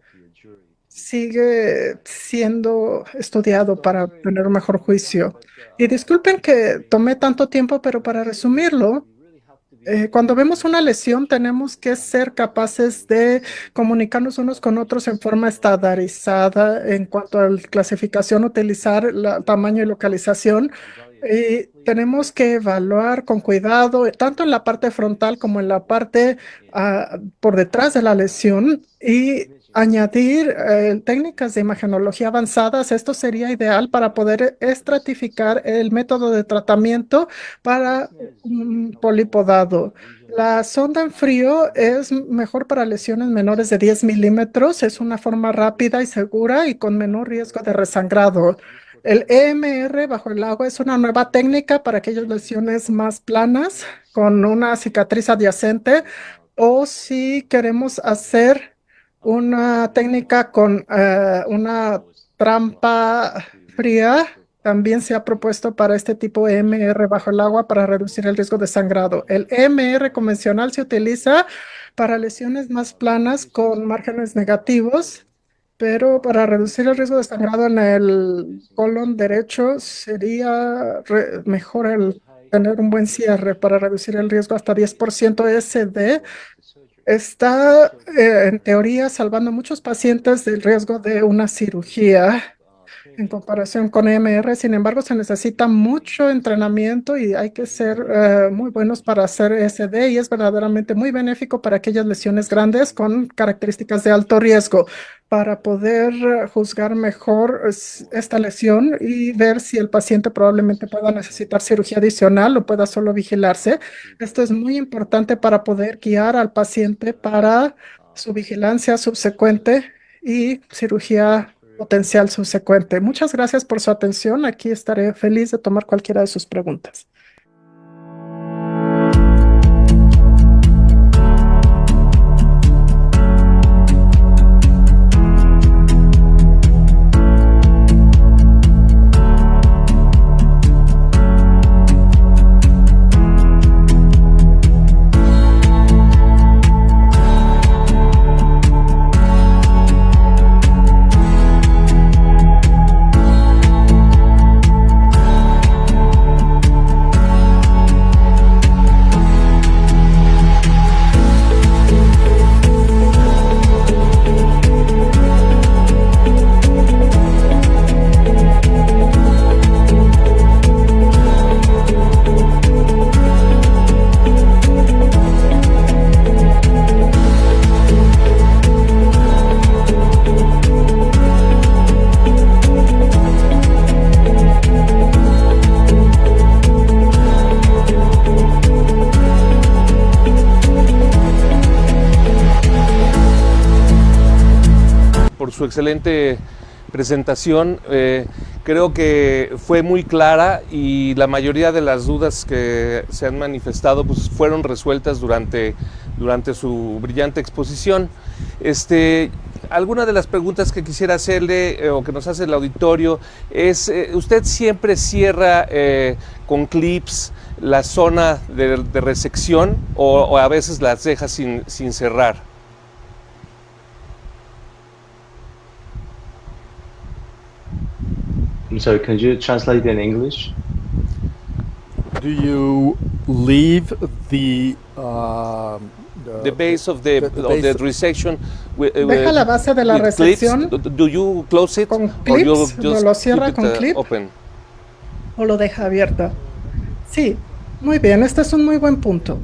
siendo estudiado para tener un mejor juicio. Y disculpen que tomé tanto tiempo, pero para resumirlo, cuando vemos una lesión, tenemos que ser capaces de comunicarnos unos con otros en forma estandarizada en cuanto a la clasificación, utilizar el tamaño y localización. Y tenemos que evaluar con cuidado, tanto en la parte frontal como en la parte por detrás de la lesión y añadir técnicas de imagenología avanzadas. Esto sería ideal para poder estratificar el método de tratamiento para un pólipo dado. La sonda en frío es mejor para lesiones menores de 10 milímetros. Es una forma rápida y segura y con menor riesgo de resangrado. El EMR bajo el agua es una nueva técnica para aquellas lesiones más planas con una cicatriz adyacente o si queremos hacer una técnica con una trampa fría. También se ha propuesto para este tipo de EMR bajo el agua para reducir el riesgo de sangrado. El EMR convencional se utiliza para lesiones más planas con márgenes negativos, pero para reducir el riesgo de sangrado en el colon derecho sería mejor el tener un buen cierre para reducir el riesgo hasta 10%. SD está en teoría salvando a muchos pacientes del riesgo de una cirugía en comparación con EMR. Sin embargo, se necesita mucho entrenamiento y hay que ser muy buenos para hacer SD y es verdaderamente muy benéfico para aquellas lesiones grandes con características de alto riesgo para poder juzgar mejor esta lesión y ver si el paciente probablemente pueda necesitar cirugía adicional o pueda solo vigilarse. Esto es muy importante para poder guiar al paciente para su vigilancia subsecuente y cirugía potencial subsecuente. Muchas gracias por su atención. Aquí estaré feliz de tomar cualquiera de sus preguntas. Por su excelente presentación. Creo que fue muy clara y la mayoría de las dudas que se han manifestado pues, fueron resueltas durante su brillante exposición. alguna de las preguntas que quisiera hacerle o que nos hace el auditorio es, ¿usted siempre cierra con clips la zona de resección o a veces las deja sin cerrar? I'm sorry, can you translate in English? Do you leave the The base of the resection Deja la base de la with clips? resección Do you close it con or you clips, just lo cierra keep it, con clip open? o lo deja abierta? Sí, muy bien, este es un muy buen punto.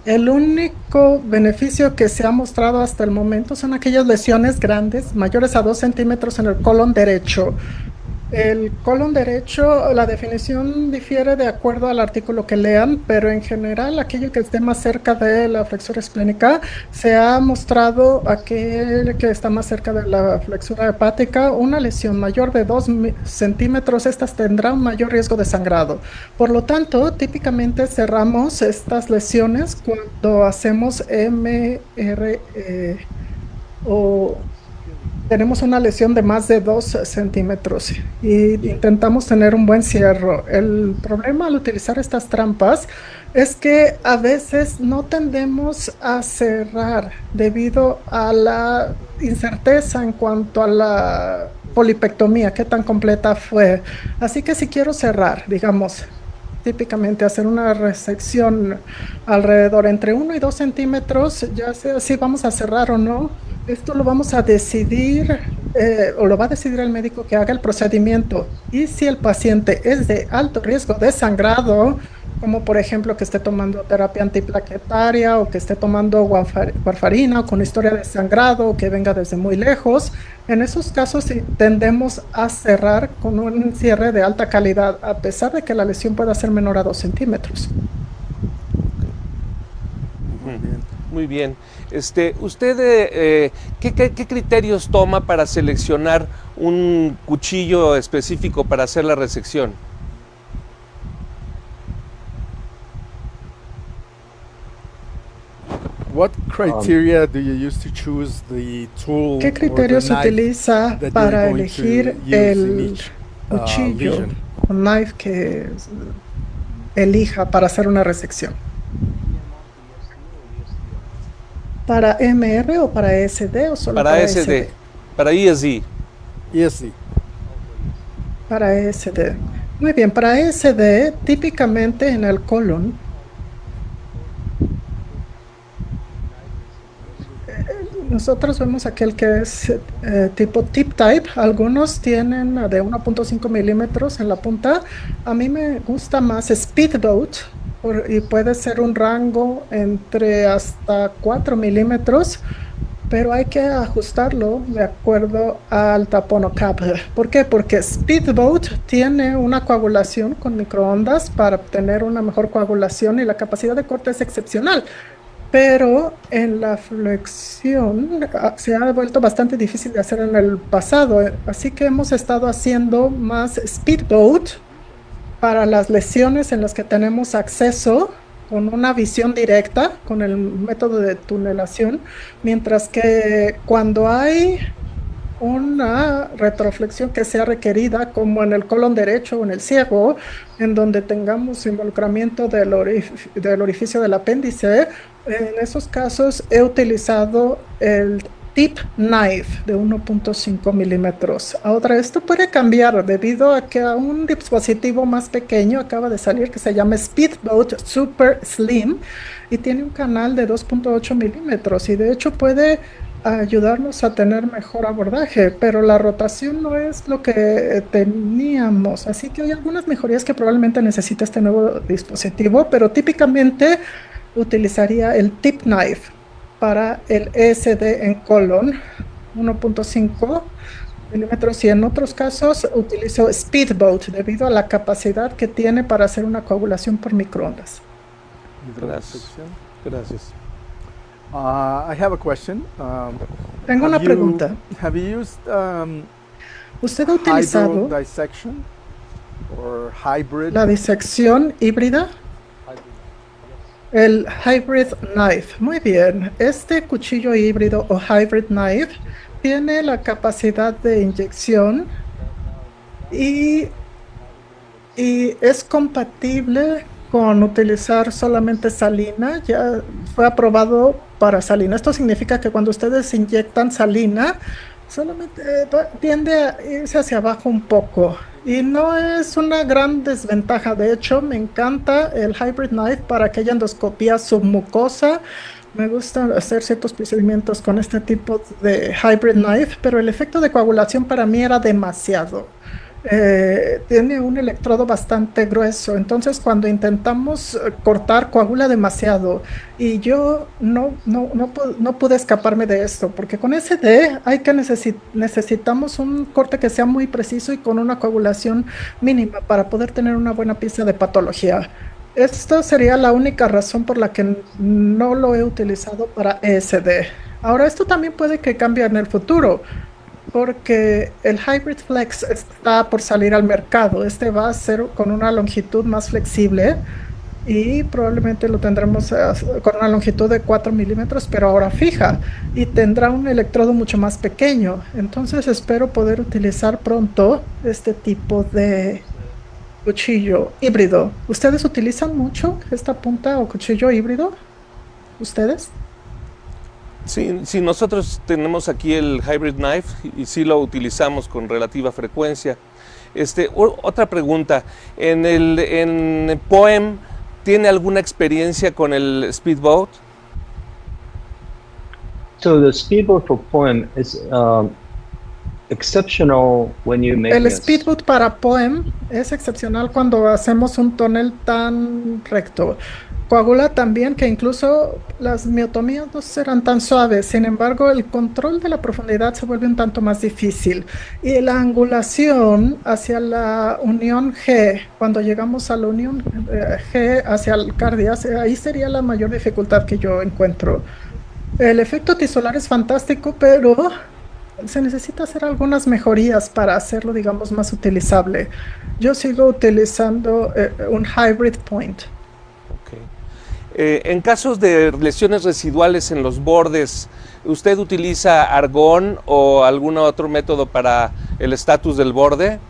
El único beneficio que se ha mostrado hasta el momento son aquellas lesiones grandes, mayores a 2 centímetros en el colon derecho. El colon derecho, la definición difiere de acuerdo al artículo que lean, pero en general aquello que esté más cerca de la flexura esplénica, se ha mostrado aquel que está más cerca de la flexura hepática, una lesión mayor de 2 centímetros, estas tendrán un mayor riesgo de sangrado. Por lo tanto, típicamente cerramos estas lesiones cuando hacemos MR o tenemos una lesión de más de 2 centímetros y intentamos tener un buen cierre. El problema al utilizar estas trampas es que a veces no tendemos a cerrar debido a la incerteza en cuanto a la polipectomía, qué tan completa fue. Así que si quiero cerrar, digamos, típicamente hacer una resección alrededor entre 1 y 2 centímetros, ya sea si vamos a cerrar o no, esto lo vamos a decidir o lo va a decidir el médico que haga el procedimiento. Y si el paciente es de alto riesgo de sangrado, como por ejemplo que esté tomando terapia antiplaquetaria o que esté tomando warfarina o con historia de sangrado o que venga desde muy lejos, en esos casos sí tendemos a cerrar con un cierre de alta calidad, a pesar de que la lesión pueda ser menor a 2 centímetros. Muy bien. ¿Usted qué criterios toma para seleccionar un cuchillo específico para hacer la resección? What criteria do you use to choose the tool ¿Qué criterios utiliza para elegir el cuchillo lesion? o knife que elija para hacer una resección? ¿Para MR o para SD o solo para SD? Para ESD. ESD. Para SD. Muy bien, para SD, típicamente en el colon, nosotros vemos aquel que es tipo tip type. Algunos tienen de 1.5 milímetros en la punta. A mí me gusta más speedboat y puede ser un rango entre hasta 4 milímetros, pero hay que ajustarlo de acuerdo al tapón o cap. ¿Por qué? Porque speedboat tiene una coagulación con microondas para obtener una mejor coagulación y la capacidad de corte es excepcional. Pero en la flexión se ha vuelto bastante difícil de hacer en el pasado, así que hemos estado haciendo más speedboat para las lesiones en las que tenemos acceso con una visión directa, con el método de tunelación, mientras que cuando hay una retroflexión que sea requerida, como en el colon derecho o en el ciego, en donde tengamos involucramiento del orificio del apéndice, en esos casos he utilizado el tip knife de 1.5 milímetros. Ahora, esto puede cambiar debido a que a un dispositivo más pequeño acaba de salir que se llama Speedboat Super Slim y tiene un canal de 2.8 milímetros y de hecho puede ayudarnos a tener mejor abordaje, pero la rotación no es lo que teníamos, así que hay algunas mejorías que probablemente necesita este nuevo dispositivo, pero típicamente utilizaría el tip knife para el ESD en colon 1.5 milímetros y en otros casos utilizo Speedboat debido a la capacidad que tiene para hacer una coagulación por microondas. Gracias. Gracias. I have a question. Tengo una pregunta. Have you used ¿Usted ha utilizado hydrodissection or hybrid? la disección híbrida? El hybrid knife. Muy bien. Este cuchillo híbrido o hybrid knife tiene la capacidad de inyección y, y es compatible con utilizar solamente salina. Ya fue aprobado para salina. Esto significa que cuando ustedes inyectan salina, solamente tiende a irse hacia abajo un poco. Y no es una gran desventaja. De hecho, me encanta el hybrid knife para aquella endoscopía submucosa. Me gusta hacer ciertos procedimientos con este tipo de hybrid knife, pero el efecto de coagulación para mí era demasiado. Tiene un electrodo bastante grueso, entonces cuando intentamos cortar coagula demasiado y yo no pude escaparme de esto, porque con SD necesitamos un corte que sea muy preciso y con una coagulación mínima para poder tener una buena pista de patología. Esta sería la única razón por la que no lo he utilizado para ESD. Ahora, esto también puede que cambie en el futuro, porque el Hybrid Flex está por salir al mercado. Este va a ser con una longitud más flexible y probablemente lo tendremos con una longitud de 4 milímetros, pero ahora fija, y tendrá un electrodo mucho más pequeño. Entonces espero poder utilizar pronto este tipo de cuchillo híbrido. ¿Ustedes utilizan mucho esta punta o cuchillo híbrido? ¿Ustedes? Sí, nosotros tenemos aquí el hybrid knife y sí lo utilizamos con relativa frecuencia. Otra pregunta, en POEM, ¿tiene alguna experiencia con el speedboat? So the speedboat for POEM is exceptional when you make El a speedboat para POEM es excepcional cuando hacemos un tonel tan recto. Coagula también que incluso las miotomías no serán tan suaves, sin embargo el control de la profundidad se vuelve un tanto más difícil y la angulación hacia la unión G, cuando llegamos a la unión G hacia el cardias, ahí sería la mayor dificultad que yo encuentro. El efecto tisular es fantástico, pero se necesita hacer algunas mejorías para hacerlo, digamos, más utilizable. Yo sigo utilizando un hybrid point. En casos de lesiones residuales en los bordes, ¿usted utiliza argón o algún otro método para el estatus del borde?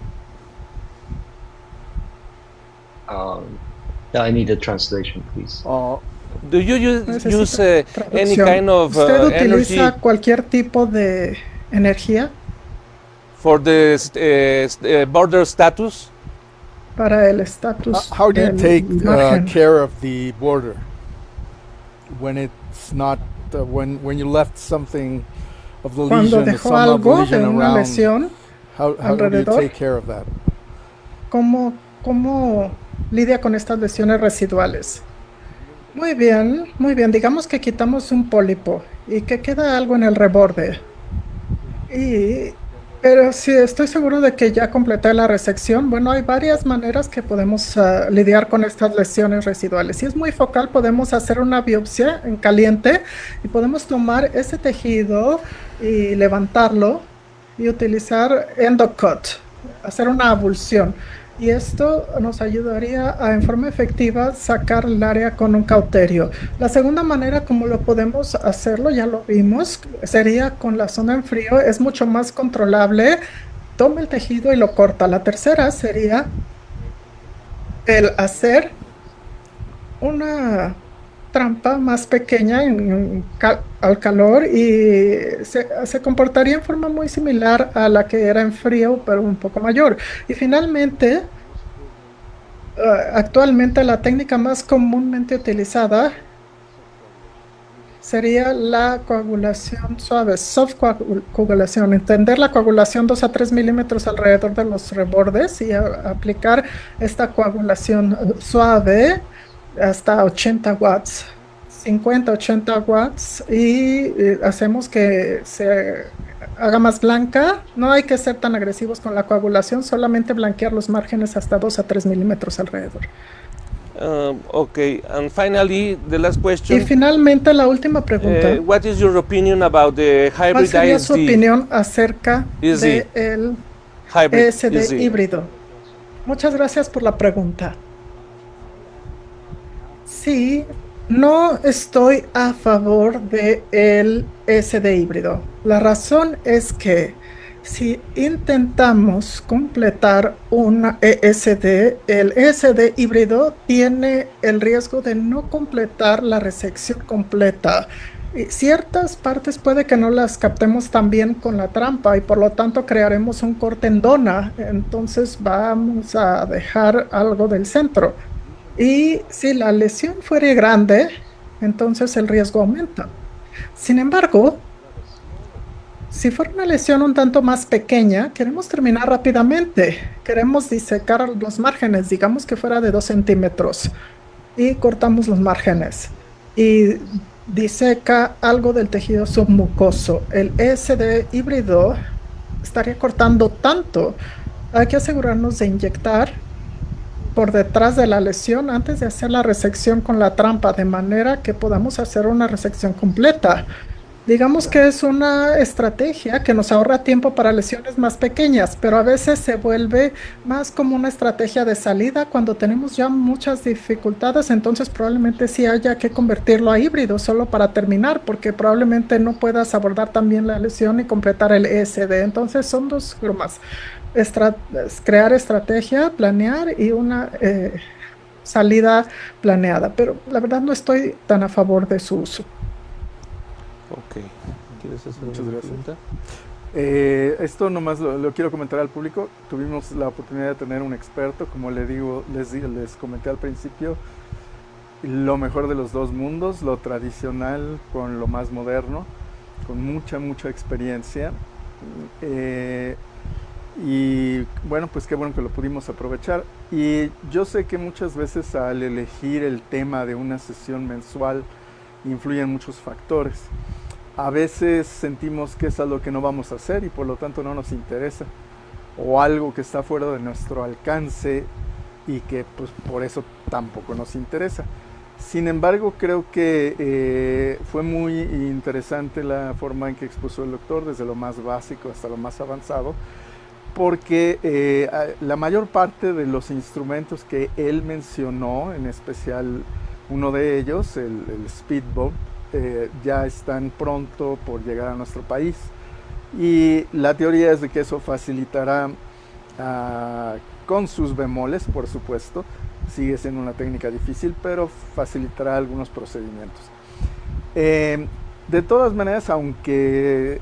I need a translation, please. Do you use any Traducción. kind of ¿Usted utiliza energy cualquier tipo de energía for the border status? para el estatus How do you del take margen? care of the border when it's not when you left something of the Cuando lesion, dejó some of the algo de lesion una around? lesión, How do you alrededor? take care of that? ¿cómo lidia con estas lesiones residuales? Muy bien, muy bien. Digamos que quitamos un pólipo y que queda algo en el reborde. Pero si estoy seguro de que ya completé la resección, bueno, hay varias maneras que podemos lidiar con estas lesiones residuales. Si es muy focal, podemos hacer una biopsia en caliente y podemos tomar ese tejido y levantarlo y utilizar endocut, hacer una abulsión. Y esto nos ayudaría a, en forma efectiva, sacar el área con un cauterio. La segunda manera como lo podemos hacerlo, ya lo vimos, sería con la zona en frío. Es mucho más controlable. Toma el tejido y lo corta. La tercera sería el hacer una trampa más pequeña al calor y se comportaría en forma muy similar a la que era en frío, pero un poco mayor. Y finalmente, actualmente la técnica más comúnmente utilizada sería la coagulación suave, soft coagulación. Entender la coagulación 2 a 3 milímetros alrededor de los rebordes y aplicar esta coagulación suave hasta 80 watts, 50, 80 watts y hacemos que se haga más blanca. No hay que ser tan agresivos con la coagulación, solamente blanquear los márgenes hasta 2 a 3 milímetros alrededor. Okay, and finally, the last question. Y finalmente la última pregunta. What is your opinion about the ¿Cuál hybrid sería su ISD? opinión acerca ISD. del Hybrid ESD ISD. híbrido? Muchas gracias por la pregunta. Sí, No estoy a favor de el ESD híbrido. La razón es que si intentamos completar una ESD, el ESD híbrido tiene el riesgo de no completar la resección completa. Y ciertas partes puede que no las captemos tan bien con la trampa y por lo tanto crearemos un corte en dona. Entonces vamos a dejar algo del centro. Y si la lesión fuera grande, entonces el riesgo aumenta. Sin embargo, si fuera una lesión un tanto más pequeña, queremos terminar rápidamente. Queremos disecar los márgenes, digamos que fuera de 2 centímetros, y cortamos los márgenes. Y diseca algo del tejido submucoso. El ESD híbrido estaría cortando tanto. Hay que asegurarnos de inyectar por detrás de la lesión antes de hacer la resección con la trampa, de manera que podamos hacer una resección completa. Digamos que es una estrategia que nos ahorra tiempo para lesiones más pequeñas, pero a veces se vuelve más como una estrategia de salida cuando tenemos ya muchas dificultades, entonces probablemente sí haya que convertirlo a híbrido solo para terminar, porque probablemente no puedas abordar también la lesión y completar el ESD. Entonces son dos formas: crear estrategia, planear y una salida planeada, pero la verdad no estoy tan a favor de su uso. Ok. ¿Quieres hacer Muchas una gracias. pregunta? Esto nomás lo quiero comentar al público. Tuvimos la oportunidad de tener un experto, como les comenté al principio, lo mejor de los dos mundos, lo tradicional con lo más moderno, con mucha experiencia. Y bueno, pues qué bueno que lo pudimos aprovechar. Y yo sé que muchas veces al elegir el tema de una sesión mensual influyen muchos factores. A veces sentimos que es algo que no vamos a hacer y por lo tanto no nos interesa, o algo que está fuera de nuestro alcance y que pues por eso tampoco nos interesa. Sin embargo, creo que fue muy interesante la forma en que expuso el doctor, desde lo más básico hasta lo más avanzado, porque la mayor parte de los instrumentos que él mencionó, en especial uno de ellos, el Speedboat, ya están pronto por llegar a nuestro país. Y la teoría es de que eso facilitará, con sus bemoles, por supuesto, sigue siendo una técnica difícil, pero facilitará algunos procedimientos. De todas maneras, aunque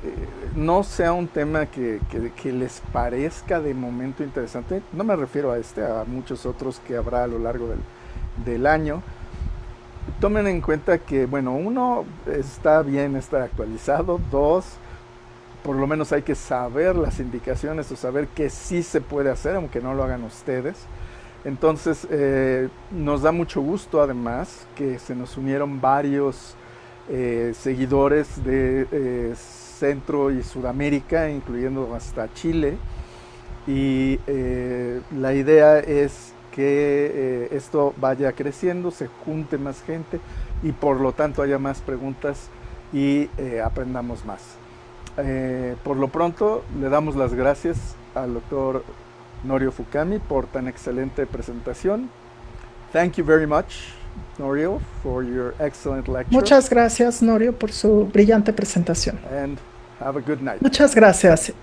no sea un tema que les parezca de momento interesante, no me refiero a a muchos otros que habrá a lo largo del año, tomen en cuenta que, bueno, uno, está bien estar actualizado; dos, por lo menos hay que saber las indicaciones o saber que sí se puede hacer, aunque no lo hagan ustedes. Entonces, nos da mucho gusto además que se nos unieron varios seguidores de Centro y Sudamérica, incluyendo hasta Chile, y la idea es que esto vaya creciendo, se junte más gente y por lo tanto haya más preguntas y aprendamos más. Por lo pronto, le damos las gracias al doctor Norio Fukami por tan excelente presentación. Thank you very much, Norio, for your excellent lecture. Muchas gracias, Norio, por su brillante presentación. And have a good night. Muchas gracias.